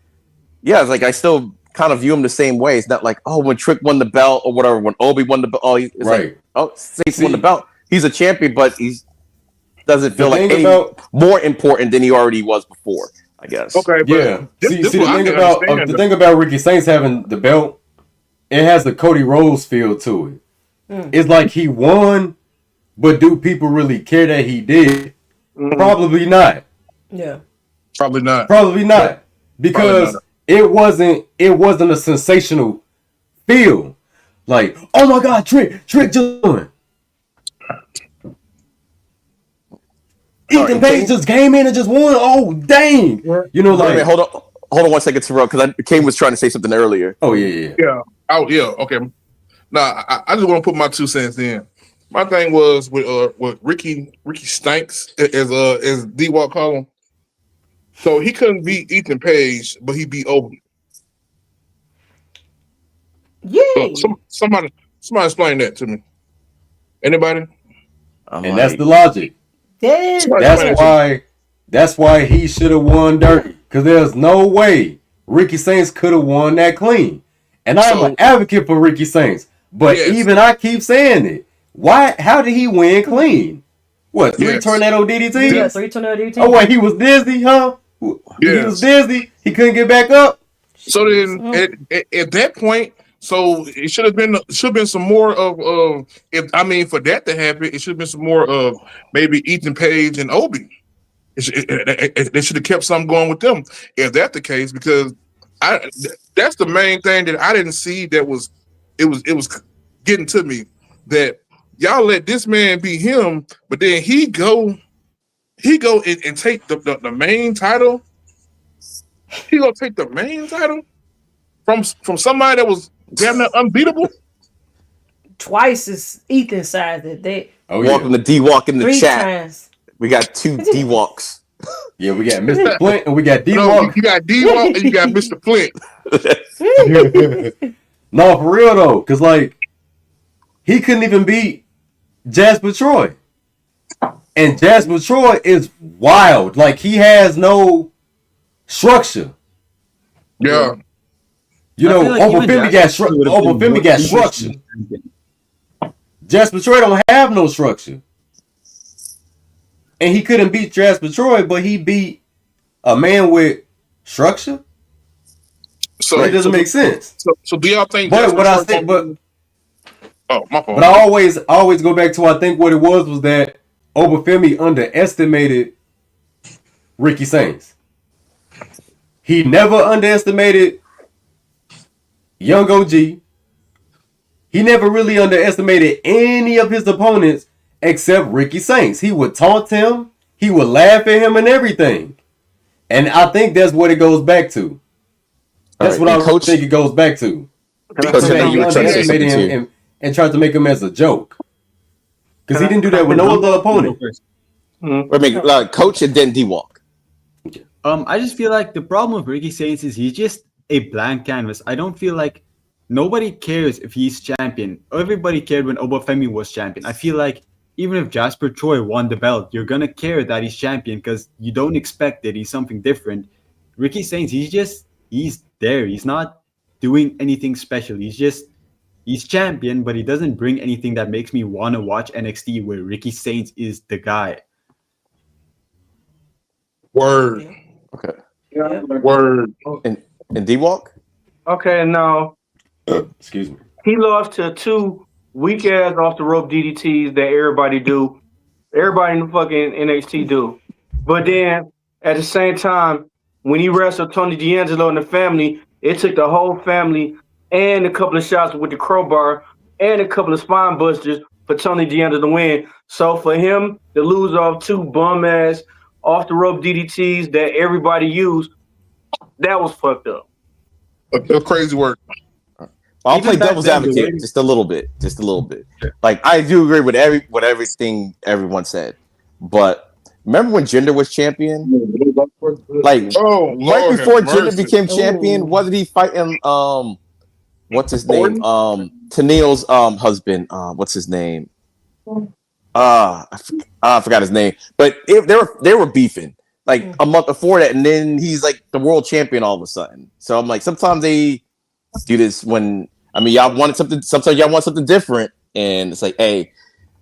yeah, it's like I still kind of view him the same way. It's not like, oh, when Trick won the belt or whatever, when Obi won the belt, Saints won the belt. He's a champion, but he doesn't feel like any more important than he already was before, I guess. Okay, but yeah. The thing about Ricky Saints having the belt, it has the Cody Rhodes feel to it. It's like he won, but do people really care that he did? Probably not. Yeah. Probably not. Because it wasn't a sensational feel. Like, oh my God, Trick just won. Ethan Page just came in and just won. Oh dang! You know, like, hold on 1 second, Terrell, because Kane was trying to say something earlier. Oh yeah. Oh yeah. Okay. Now I just want to put my 2 cents in. My thing was with Ricky Stanks as D-Walk call him. So he couldn't beat Ethan Page, but he beat Obi. Yay! Somebody explain that to me. Anybody? And that's the logic. That is That's why he should have won dirty. Because there's no way Ricky Saints could have won that clean. And I'm an advocate for Ricky Saints. But even I keep saying it. How did he win clean? What, 3 tornado DDTs? Yeah, 3 tornado DDTs. Oh, wait, he was dizzy, huh? He was dizzy. He couldn't get back up. So then at that point, so it should have been some more of for that to happen, it should have been some more of maybe Ethan Page and Obi. They should have kept something going with them if that's the case, because that's the main thing that I didn't see that was getting to me, that y'all let this man be him, but then he go and take the main title. He gonna take the main title from somebody that was damn near unbeatable. Twice as Ethan size that they. Welcome to D-Walk in the 3 chat. times. We got 2 D-Walks. Yeah, we got Mr. Flint and we got D-Walk. No, you got D-Walk and you got Mr. Flint. No, for real though, because like he couldn't even beat Jasper Troy. And Jasper Troy is wild. Like he has no structure. Yeah. You know, Obafemi got structure. Jasper Troy don't have no structure. And he couldn't beat Jasper Troy, but he beat a man with structure. So it doesn't make sense. So do y'all think? But what I think, oh, my fault. But I always go back to, I think what it was that Obafemi underestimated Ricky Saints. He never underestimated Young OG. He never really underestimated any of his opponents except Ricky Saints. He would taunt him. He would laugh at him and everything. And I think that's what it goes back to. That's what I think it goes back to. Because he underestimated him and tried to make him as a joke. Because he didn't do that with no other opponent. Coach and then D-Walk. I just feel like the problem with Ricky Saints is he's just a blank canvas. I don't feel like nobody cares if he's champion. Everybody cared when Obafemi was champion. I feel like even if Jasper Troy won the belt, you're gonna care that he's champion because you don't expect it. He's something different. Ricky Saints, he's there. He's not doing anything special. He's champion, but he doesn't bring anything that makes me want to watch NXT where Ricky Saints is the guy. Word. Okay. Yeah. Word. And D-Walk? Okay, now excuse me. he lost to 2 weak ass off the rope DDTs that everybody do. Everybody in the fucking NXT do. But then at the same time, when he wrestled Tony D'Angelo and the family, it took the whole family and a couple of shots with the crowbar and a couple of spine busters for Tony D'Angelo to win. So for him to lose off 2 bum ass off the rope DDTs that everybody used, that was fucked up. Crazy work. I'll play devil's advocate just a little bit. Like I do agree with everything everyone said, but remember when Jinder was champion? Like right before Jinder became champion, wasn't he fighting? What's his name? Tennille's husband. What's his name? I forgot his name. But they were beefing like a month before that, and then he's like the world champion all of a sudden. So I'm like, sometimes they do this when y'all wanted something. Sometimes y'all want something different, and it's like, hey,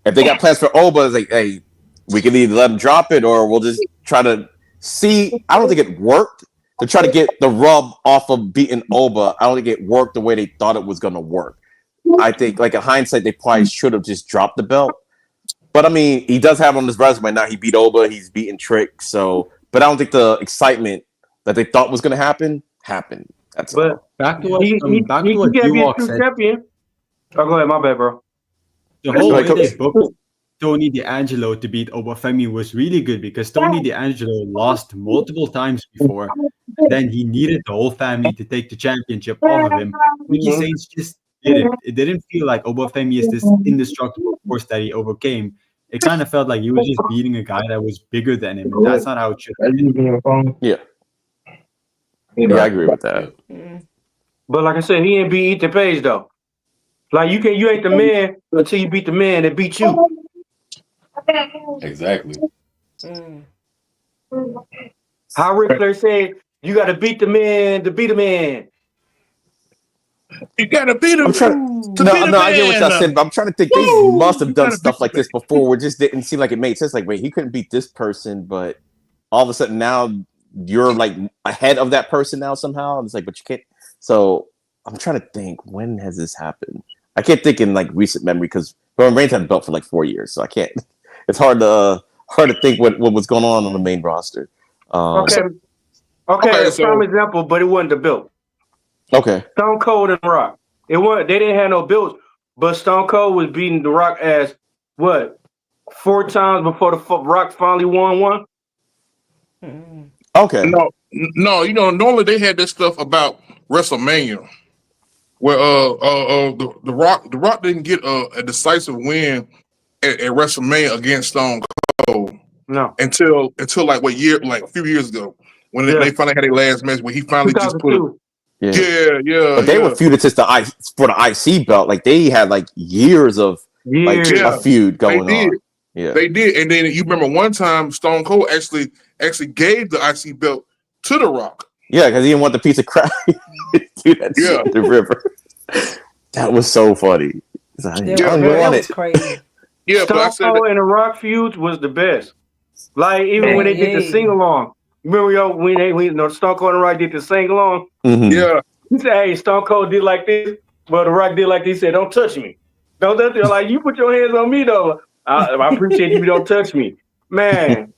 if they got plans for Oba, it's like, hey, we can either let them drop it or we'll just try to see. I don't think it worked to try to get the rub off of beating Oba. I don't think it worked the way they thought it was going to work. I think, like in hindsight, they probably should have just dropped the belt. But I mean, he does have on his resume now. He beat Oba. He's beaten Trick. So, but I don't think the excitement that they thought was going to happen happened. That's all. Back to what D-Walk said. Champion. Oh, go ahead. My bad, bro. The whole way they booked Tony D'Angelo to beat Obafemi was really good because Tony D'Angelo lost multiple times before. And then he needed the whole family to take the championship off of him. Ricky Saints just did it. It didn't feel like Obafemi is this indestructible force that he overcame. It kind of felt like he was just beating a guy that was bigger than him. And that's not how it should be. Yeah. Yeah, I agree with that. But like I said, he ain't beat Ethan Page though. Like you ain't the man until you beat the man that beat you. Exactly. How Ric Flair said, you got to beat the man to beat a man. You gotta beat him I'm trying to beat a no, I get what y'all man. said, but I'm trying to think. They must have done stuff like this before, where it just didn't seem like it made sense. Like, wait, he couldn't beat this person, but all of a sudden now you're like ahead of that person now somehow. And it's like, but you can't. So I'm trying to think, when has this happened? I can't think in like recent memory because Roman Reigns had the belt for like 4 years, so I can't. It's hard to think what was going on the main roster. Okay, so prime example, but it wasn't the belt. Okay. Stone Cold and The Rock. It wasn't. They didn't have no belts, but Stone Cold was beating The Rock as what 4 times before the Rock finally won one. Okay. no, normally they had this stuff about WrestleMania where the Rock didn't get a decisive win at WrestleMania against Stone Cold. No, until like a few years ago when they finally had their last match where he finally just put it. 2002. Yeah. But they were feuded since for the IC belt. Like they had like years of like a feud going on. Yeah, they did. And then you remember one time Stone Cold actually gave the IC belt to The Rock. Yeah, because he didn't want the piece of crap. Dude, that shit in the river. That was so funny. That was crazy. Yeah, Stone Cold and The Rock feuds was the best. Like even when they did the sing along. Remember when Stone Cold and The Rock did the sing along? Mm-hmm. Yeah. He said, "Hey, Stone Cold did like this, but The Rock did like this." He said, "Don't touch me. Don't touch me." Like you put your hands on me though. I appreciate you. Don't touch me, man.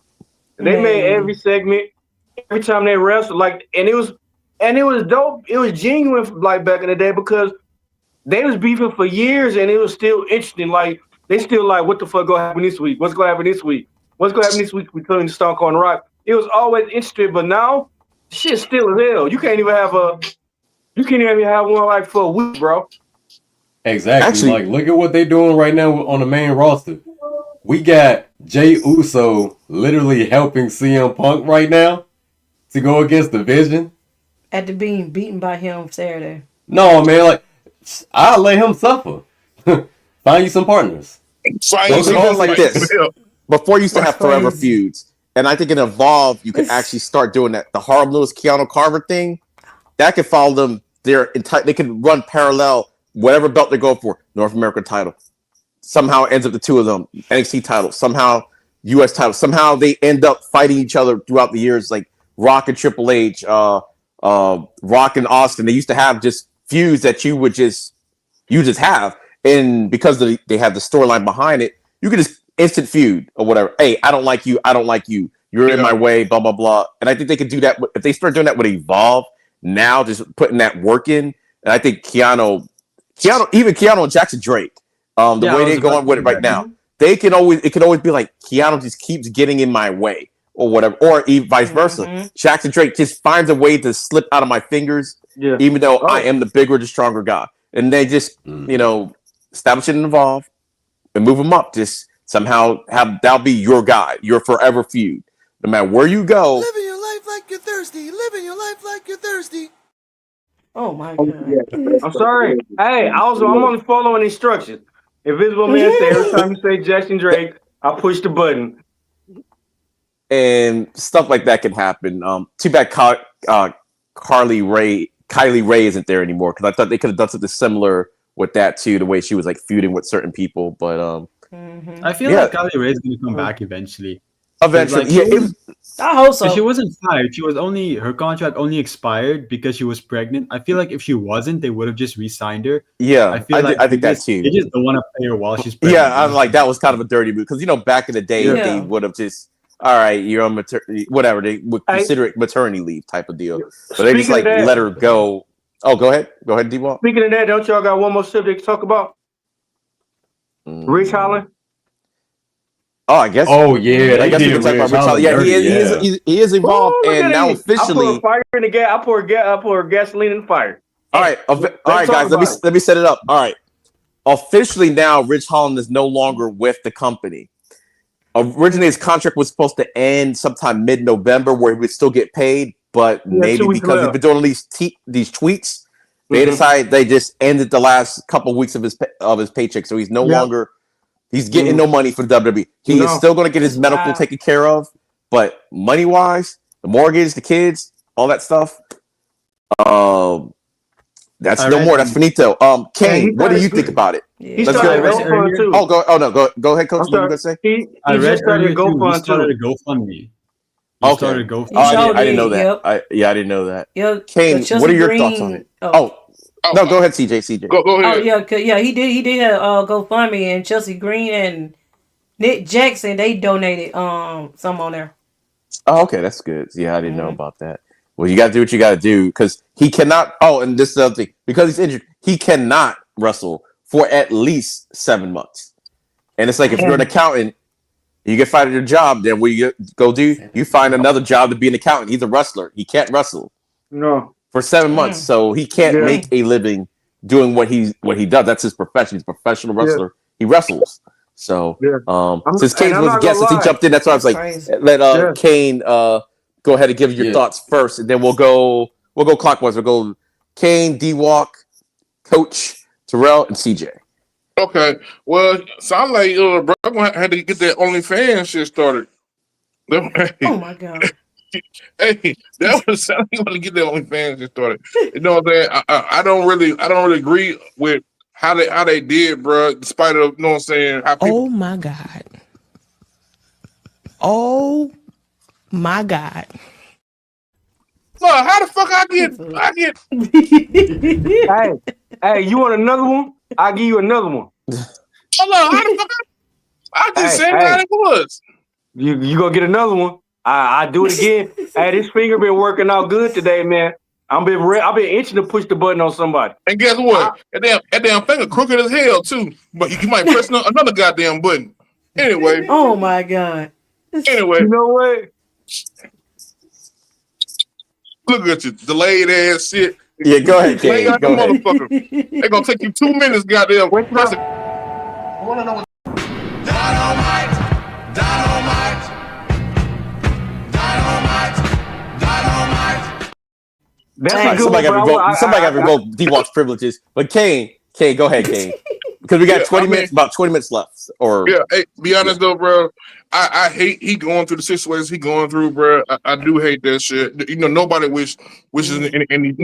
They made every segment, every time they wrestled, like, and it was dope. It was genuine, like back in the day, because they was beefing for years, and it was still interesting. Like they still like, what the fuck gonna happen this week? What's gonna happen this week? What's gonna happen this week between Stone Cold and The Rock? It was always interesting, but now shit's still as hell. You can't even have one like for a week, bro. Exactly. Actually, like, look at what they're doing right now on the main roster. We got Jey Uso literally helping CM Punk right now to go against the Vision. After being beaten by him Saturday. No, man, like, I'll let him suffer. Find you some partners. Like this. Before you used to have forever feuds. And I think in Evolve, you could actually start doing that. The Harlem Lewis Keanu Carver thing, that could follow them. They could run parallel, whatever belt they go for. North American title. Somehow it ends up the two of them. NXT title. Somehow US title. Somehow they end up fighting each other throughout the years, like Rock and Triple H, Rock and Austin. They used to have just feuds that you just have. And because they have the storyline behind it, you could just instant feud or whatever. Hey, I don't like you. I don't like you. You're in my way, blah, blah, blah. And I think they could do that. If they start doing that with Evolve now, just putting that work in. And I think Keanu and Jackson Drake, way they're going with it right now, it can always be like Keanu just keeps getting in my way or whatever, or vice versa. Jackson Drake just finds a way to slip out of my fingers, even though I am the bigger, the stronger guy. And they just, establish it and Evolve and move them up. Just somehow that'll be your guy, your forever feud. No matter where you go. Living your life like you're thirsty. Living your life like you're thirsty. Oh my god. I'm sorry. Hey, I'm only following instructions. Invisible Man said every time you say Jackson Drake, I push the button. And stuff like that can happen. Too bad Kylie Ray isn't there anymore, because I thought they could have done something similar with that too, the way she was like feuding with certain people. But I feel like Kylie Ray is gonna come back eventually. Eventually, I hope so. She wasn't fired. Her contract only expired because she was pregnant. I feel like if she wasn't, they would have just re-signed her. Yeah, I think that too. They just don't want to pay her while she's pregnant. Yeah, I'm like, that was kind of a dirty move, because back in the day they would have just, all right, you're on whatever, they would consider it maternity leave type of deal. But they just let her go. Oh, go ahead, D-Wall. Speaking of that, don't y'all got one more subject to talk about? Rich Holland. Oh, I guess. Oh yeah, I guess we can talk about Rich Holland. Yeah, he is involved, and now officially. I pour fire in the gas. I pour gasoline in the fire. All right, guys. Let me set it up. All right, officially now, Rich Holland is no longer with the company. Originally, his contract was supposed to end sometime mid-November, where he would still get paid, but maybe 2 weeks because he's left. been doing these tweets, they decided they just ended the last couple of weeks of his paycheck, so he's no longer he's getting no money for the WWE. He is still going to get his medical taken care of, but money wise, the mortgage, the kids, all that stuff. That's no more. That's finito. Kane, what do you think about it? He Let's started go. GoFund too. Go ahead, Coach. What were you gonna say? He I just read started earlier too. He GoFund started a too. GoFundMe. Okay. I didn't know that. Yep. I didn't know that. Yep. Kane, what are your thoughts on it? No, go ahead, CJ. Go ahead. Yeah, he did have GoFundMe, and Chelsea Green and Nick Jackson, they donated some on there. Oh, okay, that's good. Yeah, I didn't know about that. Well, you got to do what you got to do because he cannot. Oh, and this is the other thing. Because he's injured, he cannot wrestle for at least 7 months. And it's like if you're an accountant, you get fired at your job, then what you go do? You find another job to be an accountant. He's a wrestler. He can't wrestle for 7 months, so he can't make a living doing what he does. That's his profession. He's a professional wrestler. He wrestles. So since Kane was a guest, since he jumped in, that's why I was like, let Kane go ahead and give your thoughts first, and then we'll go clockwise. We'll go Kane, D-Walk, Coach, Terrell, and CJ. Okay. Well, sound like bro, I'm gonna have to get that OnlyFans shit started. Oh my god. Hey, that was sound like you want to get that OnlyFans shit started. You know what I'm saying? I don't really agree with how they did, bro. Despite of, you know what I'm saying? How people, oh my god. Oh my god. Look, how the fuck I get Hey, you want another one? I'll give you another one. Hold on, how the fuck I just said how it was. You gonna get another one? I do it again. Hey, this finger been working out good today, man. I've been itching to push the button on somebody. And guess what? That damn finger crooked as hell too. But you might press another goddamn button. Anyway. Oh my god. Anyway. You know what? Look at you, delayed ass shit. Yeah, go ahead, Kane. Go ahead. Motherfucker. They're gonna take you 2 minutes, goddamn. I wanna know what Dynamite. That's right, a good somebody one, got to revoke D-Walk's privileges. But Kane, go ahead, Kane. Because we got 20 minutes, about 20 minutes left. Hey, be honest though, bro. I hate he going through the situations he going through, bro. I do hate that shit. You know, nobody wishes any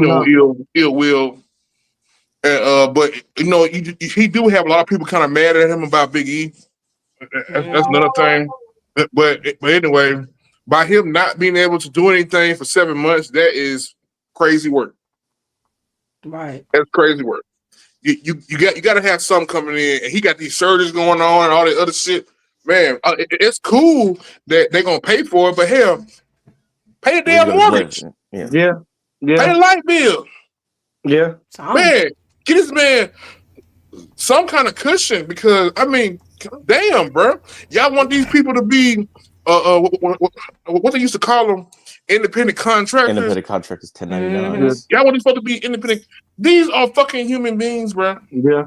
ill will. But you know, he do have a lot of people kind of mad at him about Big E. That's another thing. But anyway, by him not being able to do anything for 7 months, that is crazy work. Right. That's crazy work. You got to have something coming in, and he got these surgeries going on and all that other shit. Man, it's cool that they're gonna pay for it, but hell, pay the damn mortgage. Yeah. Pay the light bill. Yeah. Man, get this man some kind of cushion because I mean, damn, bro, y'all want these people to be what they used to call them, independent contractors. Independent contractors, 1099. Y'all want these folks to be independent. These are fucking human beings, bro. Yeah.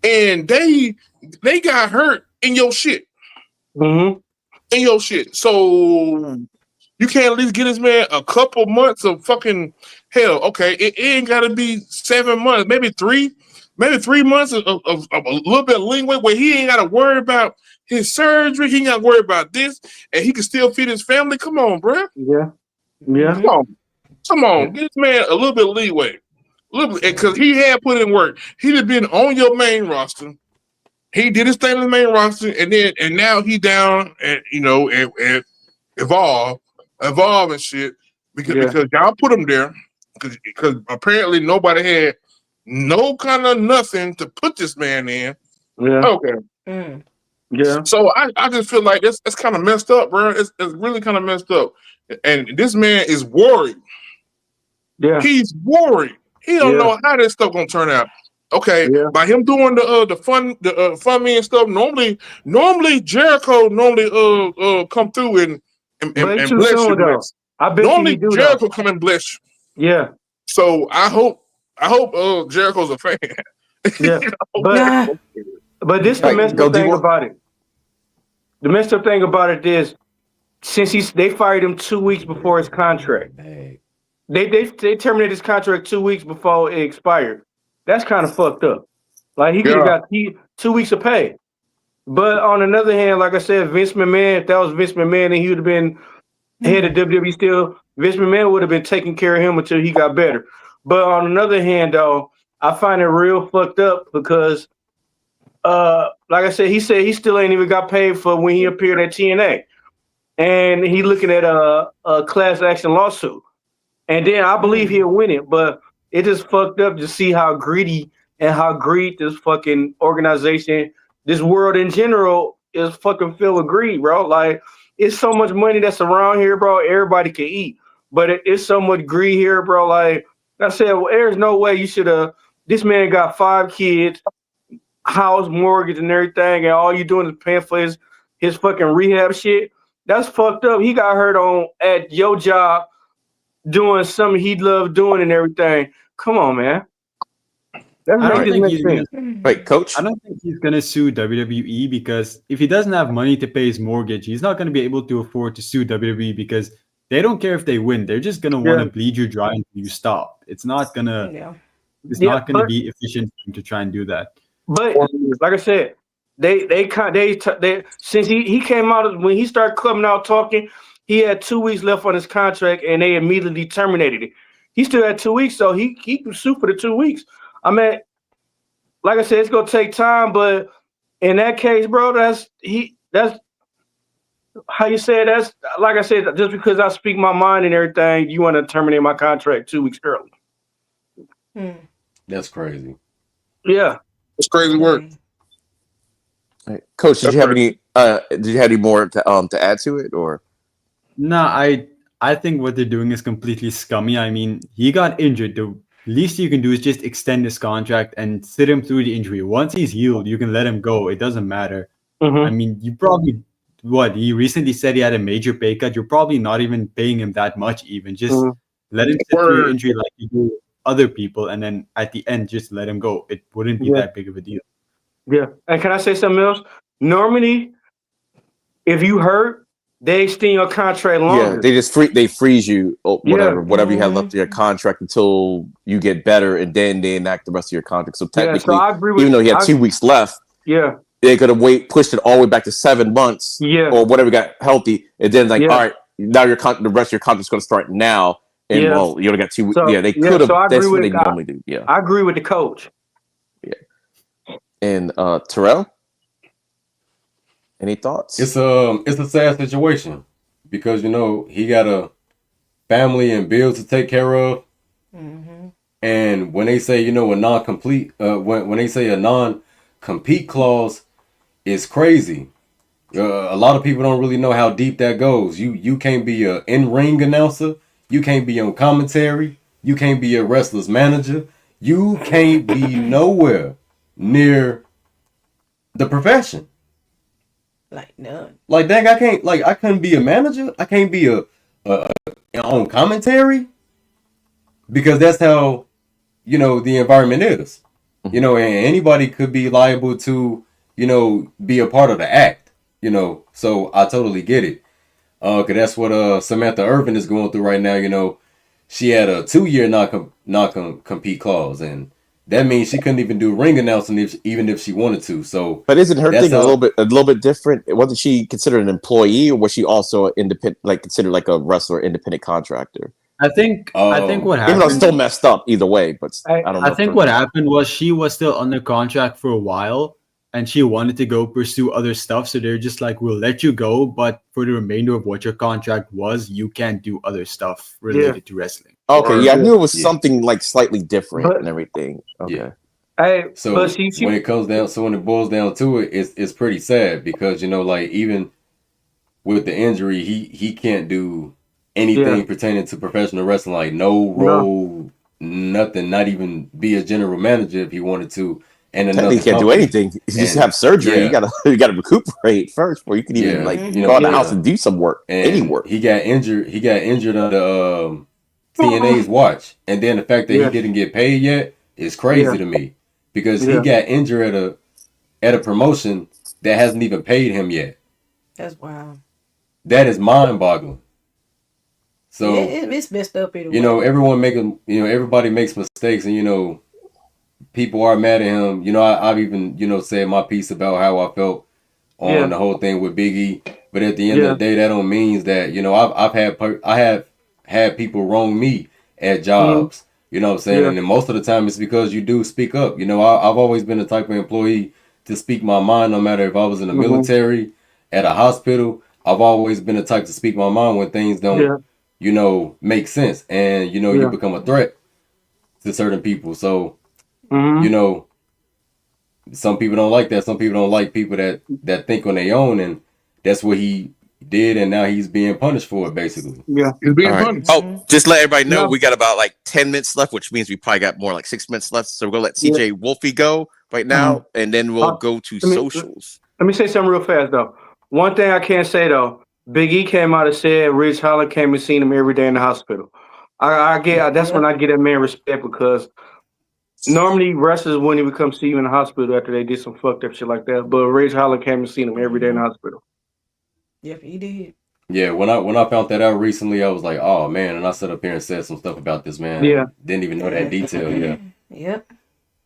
And they got hurt in your shit. Mm-hmm. In your shit. So you can't at least get this man a couple months of fucking hell. Okay, it ain't gotta be 7 months, maybe 3 months of a little bit of leeway where he ain't gotta worry about his surgery, he ain't gotta worry about this, and he can still feed his family. Come on, bro. Yeah. Yeah. Come on. Get this man a little bit of leeway. Because he had put in work. He'd have been on your main roster. He did his thing on the main roster, and now he down and and evolve and shit because y'all put him there because apparently nobody had no kind of nothing to put this man in. Yeah. Okay. Yeah. So I just feel like it's kind of messed up, bro. It's really kind of messed up, and this man is worried. Yeah. He's worried. He don't know how this stuff gonna turn out. Okay, by him doing the fun me and stuff. Normally Jericho come through and bless you. I bet normally Jericho come and bless you. Yeah. So I hope Jericho's a fan. Yeah. But this the messed up thing about it. The messed up thing about it is since they fired him 2 weeks before his contract. They terminated his contract 2 weeks before it expired. That's kind of fucked up. Like he could have Yeah. got 2 weeks of pay. But on another hand, like I said, Vince McMahon, if that was Vince McMahon and he would have been head of WWE still, Vince McMahon would have been taking care of him until he got better. But on another hand, though, I find it real fucked up because, like I said he still ain't even got paid for when he appeared at TNA, and he looking at a class action lawsuit, and then I believe he'll win it. But it just fucked up to see how greedy and how greed this fucking organization, this world in general, is fucking filled with greed, bro. Like, it's so much money that's around here, bro. Everybody can eat, but it's so much greed here, bro. Like I said, well, there's no way you should have. This man got 5 kids, house, mortgage, and everything, and all you doing is paying for his fucking rehab shit. That's fucked up. He got hurt at your job doing something he loved doing and everything. Come on, man. That's I don't make this think make he's sense. gonna, Wait, Coach. I don't think he's gonna sue WWE because if he doesn't have money to pay his mortgage, he's not gonna be able to afford to sue WWE because they don't care if they win. They're just gonna want to bleed you dry until you stop. It's not gonna be efficient for him to try and do that. But like I said, they since he came out, when he started coming out talking, he had 2 weeks left on his contract and they immediately terminated it. He still had 2 weeks, so he can sue for the 2 weeks. I mean, like I said, it's gonna take time, but in that case, bro, that's how you say it. That's like I said, just because I speak my mind and everything, you want to terminate my contract 2 weeks early. That's crazy. Yeah, It's crazy work. Right. Coach, did you have any more to add to it, or? No, I think what they're doing is completely scummy. I mean, he got injured. The least you can do is just extend his contract and sit him through the injury. Once he's healed, you can let him go. It doesn't matter. I mean, you probably he recently said he had a major pay cut. You're probably not even paying him that much. Even just let him sit through the injury like you do other people, and then at the end, just let him go. It wouldn't be that big of a deal. Yeah, and can I say something else? Normally, if you hurt, they extend your contract longer. Yeah, they just freeze you, whatever you have left of your contract until you get better, and then they enact the rest of your contract. So technically, I agree with, even though he had 2 weeks left, they're gonna pushed it all the way back to 7 months, or whatever, got healthy, and then all right, now the rest of your contract's gonna start now, and well, you only got 2 weeks. So, they could have. So that's what they normally do. Yeah, I agree with the coach. Yeah, and Terrell. Any thoughts? It's a sad situation because he got a family and bills to take care of, and when they say a non-complete when they say a non-compete clause is crazy. A lot of people don't really know how deep that goes. You can't be a in-ring announcer. You can't be on commentary. You can't be a wrestler's manager. You can't be nowhere near the profession. Like none. Like dang, I couldn't be a manager. I can't be a on commentary because that's how the environment is. And anybody could be liable to be a part of the act. So I totally get it. Cause that's what Samantha Irvin is going through right now. She had a 2-year non-compete clause, and that means she couldn't even do ring announcing even if she wanted to. So, but isn't her thing a little bit different? Wasn't she considered an employee, or was she also independent, like considered like a wrestler, independent contractor? I think what happened. Even though it's still messed up either way, but I don't know. I think what happened was she was still under contract for a while, and she wanted to go pursue other stuff. So they're just like, we'll let you go, but for the remainder of what your contract was, you can't do other stuff related to wrestling. Okay, I knew it was something like slightly different and everything. Okay. Yeah. When it boils down to it, it's pretty sad because like even with the injury, he can't do anything pertaining to professional wrestling, like no role, nothing, not even be a general manager if he wanted to. And he can't do anything. You just have surgery. You gotta recuperate first before you can even go out of the house and do some work, any work. He got injured under TNA's watch, and then the fact that he didn't get paid yet is crazy to me because he got injured at a promotion that hasn't even paid him yet. That's wild. that is mind-boggling. So it's messed up either you way. know, everybody makes mistakes, and you know, people are mad at him. You know, I've even said my piece about how I felt on the whole thing with Big E. But at the end of the day, that don't mean that I have had people wrong me at jobs. You know what I'm saying? Yeah. And then most of the time it's because you do speak up. You know, I've always been the type of employee to speak my mind, no matter if I was in the military, at a hospital. I've always been the type to speak my mind when things don't, make sense. And, you become a threat to certain people. So, you know, some people don't like that. Some people don't like people that think on their own, and that's what he did, and now he's being punished for it, basically. Yeah. He's being All right. punished. Oh, just let everybody know No. we got about like 10 minutes left, which means we probably got more like 6 minutes left. So we're gonna let CJ Wolfie go right now, and then we'll go to socials. Let me say something real fast though. One thing I can't say though, Big E came out and said Ridge Holland came and seen him every day in the hospital. That's when I get that man respect, because normally wrestlers wouldn't even come see you in the hospital after they did some fucked up shit like that. But Ridge Holland came and seen him every day in the hospital. Yep, he did. Yeah, when I found that out recently, I was like, oh man, and I sat up here and said some stuff about this man. Yeah. Didn't even know that detail. Yeah. Yep.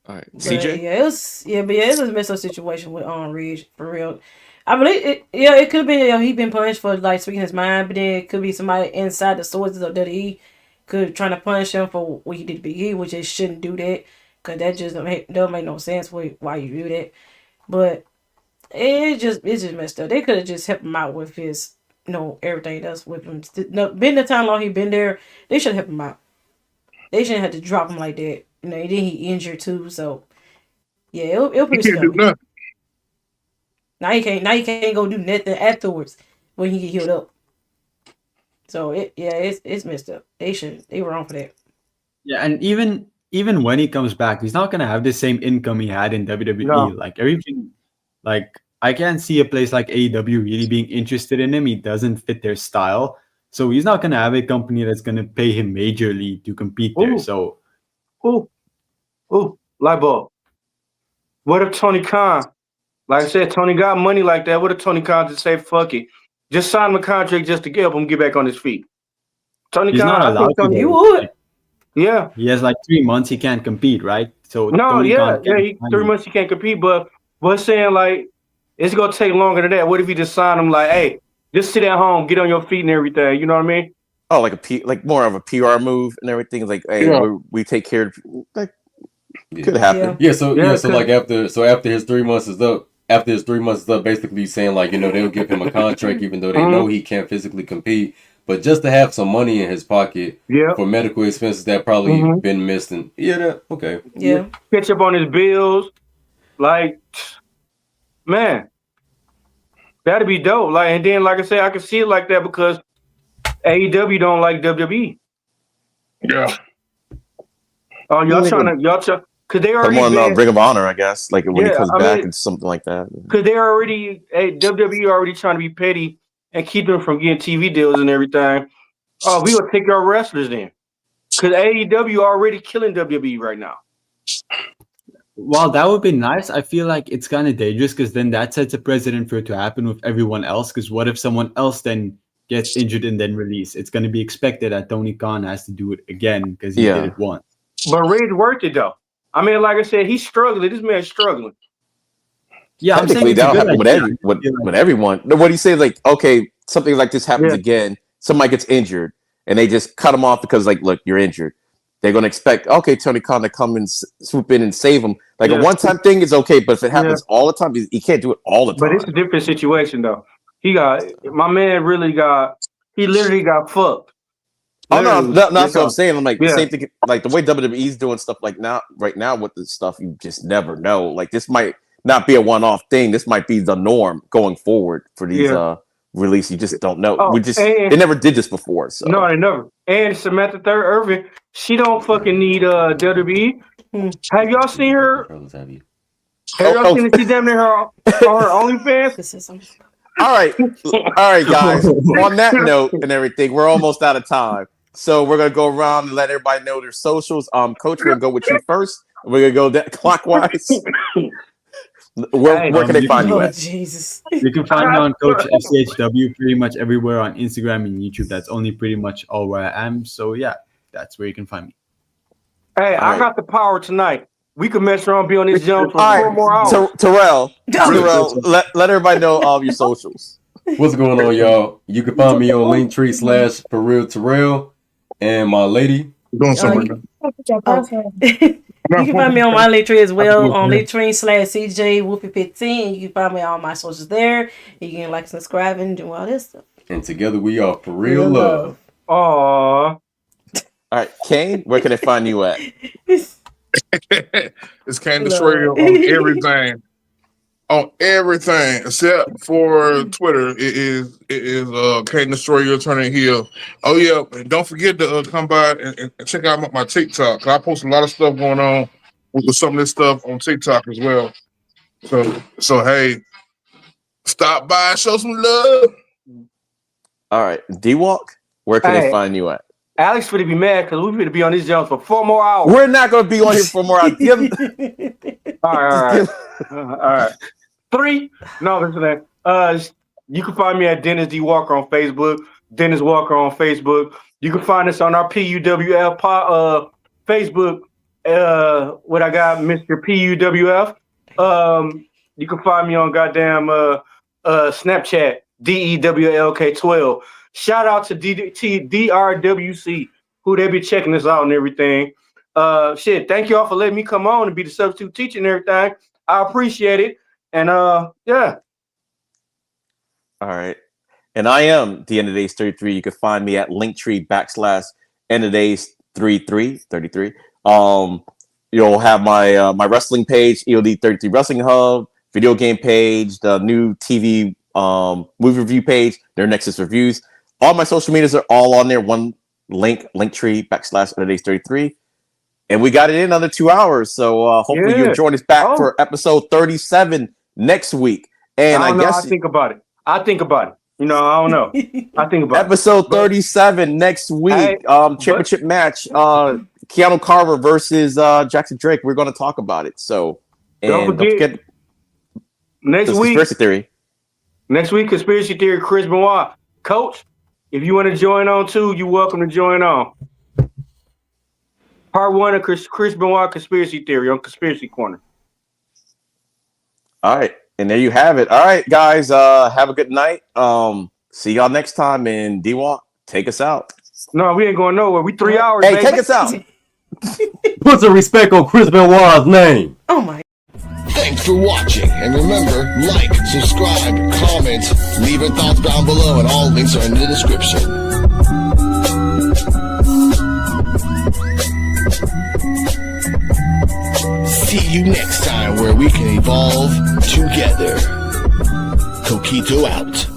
All right, But, CJ. it was a messed up situation with Ridge, for real. I believe it could have been he been punished for like speaking his mind, but then it could be somebody inside the sources of WWE could trying to punish him for what he did to Big E, which they shouldn't do that, because that just don't make no sense why you do that. But it's just messed up. They could have just helped him out with his everything else with him. Been the time long he been there, they should help him out. They shouldn't have to drop him like that. And then he injured too, so yeah, it'll He pretty can't do scary. nothing. Now he can't go do nothing afterwards when he get healed up. So it's messed up. They were wrong for that. Yeah, and even when he comes back, he's not gonna have the same income he had in WWE. No. Like everything, like I can't see a place like AEW really being interested in him. He doesn't fit their style, so he's not gonna have a company that's gonna pay him majorly to compete there. Ooh. So Light bulb. What if Tony Khan, like I said, Tony got money like that? What if Tony Khan just say fuck it, just sign him a contract just to help him get back on his feet? Tony he's Khan, not I allowed think to. Tony, You though. would. Like, yeah. he has like 3 months he can't compete, right? So No, Tony yeah, Khan yeah. can't 3 months he can't compete, but saying like it's gonna take longer than that. What if you just sign him like, hey, just sit at home, get on your feet and everything? You know what I mean? Oh, like more of a PR move and everything. Like, hey, Yeah. we take care of. Like, Yeah. could happen. Yeah, so Yeah, so like after his 3 months is up, basically saying like, they'll give him a contract even though they know he can't physically compete, but just to have some money in his pocket Yeah. for medical expenses that probably been missed. And okay. Yeah. Catch up on his bills, like, man, that'd be dope. Like, and then like I said, I can see it like that because AEW don't like WWE. Yeah. Oh, y'all trying, because they already Someone been, Ring of Honor, I guess. Like when he Yeah, comes I back mean- and something like that. because they already, WWE already trying to be petty and keep them from getting TV deals and everything. Oh, we gonna take our wrestlers then, because AEW already killing WWE right now. While that would be nice, I feel like it's kind of dangerous because then that sets a precedent for it to happen with everyone else. Because what if someone else then gets injured and then released? It's going to be expected that Tony Khan has to do it again because he did it once. But Ridge worked it though. I mean, like I said, he's struggling. This man's struggling. Yeah, I'm saying Technically, it's a that'll good happen with idea. with everyone. No, what do you say? Like, okay, something like this happens Yeah. again. Somebody gets injured, and they just cut him off because, like, look, you're injured. They're gonna expect, okay, Tony Khan to come and swoop in and save him. Like Yeah. a one-time thing is okay, but if it happens all the time, he can't do it all the time. But it's a different situation though. My man literally got fucked. Oh no, Literally. that's what I'm saying. I'm like the Yeah. same thing, like the way WWE's doing stuff like right now with this stuff, you just never know. Like this might not be a one-off thing. This might be the norm going forward for these releases. You just don't know. Oh, They never did this before. So No, they never. And Samantha Third Irving, she don't fucking need WWE. Have y'all seen her? Have you? Have y'all seen that she damn near her on her OnlyFans? This is some. all right, guys. On that note and everything, we're almost out of time. So we're gonna go around and let everybody know their socials. Coach, we're gonna go with you first. We're gonna go clockwise. Where can they find you Oh at? Jesus. You can find me on Coach FCHW pretty much everywhere on Instagram and YouTube. That's only pretty much all where I am. So yeah, that's where you can find me. Hey, All I right. got the power tonight. We could mess around, be on this jump for All 4 more hours. right, Terrell, let everybody know all of your socials. What's going on, y'all? You can find me on Linktree/ForRealTerrell and my lady. Doing something. You can find me on my Linktree as well on Linktree/CJ Whoopie15. You can find me on all my socials there. You can like, subscribe, and do all this stuff. And together we are For Real Love. Aww. All right, Kane, where can they find you at? It's Kane Destroyer on everything. On everything except for Twitter. It is Kane Destroyer turning heel. Oh yeah, and don't forget to come by and check out my TikTok. I post a lot of stuff going on with some of this stuff on TikTok as well. So hey, stop by, show some love. All right, D-Walk, where can they find you at? Alex finna be mad because we finna be on these jumps for 4 more hours. We're not going to be on here for more hours. All right. 3. No, listen to that. You can find me at Dennis D. Walker on Facebook. Dennis Walker on Facebook. You can find us on our P.U.W.F. Facebook. What I got, Mr. P.U.W.F. You can find me on goddamn Snapchat, DEWLK12. Shout out to DRWC, who they be checking us out and everything. Shit, thank y'all for letting me come on and be the substitute teacher and everything. I appreciate it. And yeah. All right. And I am the End of Days 33. You can find me at Linktree/End of Days 33. You'll have my my wrestling page, EOD 33 Wrestling Hub, video game page, the new TV movie review page, their Nexus reviews. All my social medias are all on there. One link, Linktree/End of Days 33. And we got it in under 2 hours. So hopefully you'll join us back for episode 37 next week. And I guess I think about it. You know, I don't know. I think about episode 37 next week. Championship match. Keanu Carver versus Jackson Drake. We're going to talk about it. So, and don't forget next week, conspiracy theory. Next week, conspiracy theory. Chris Benoit, Coach. If you want to join on too, you're welcome to join on. Part 1 of Chris Benoit conspiracy theory on Conspiracy Corner. All right. And there you have it. All right, guys. Have a good night. See y'all next time. And D-Walk, take us out. No, we ain't going nowhere. We 3 hours. Hey, baby. take us out. Put some respect on Chris Benoit's name. Oh my. Thanks for watching, and remember, like, subscribe, comment, leave your thoughts down below, and all links are in the description. See you next time where we can evolve together. Coquito out.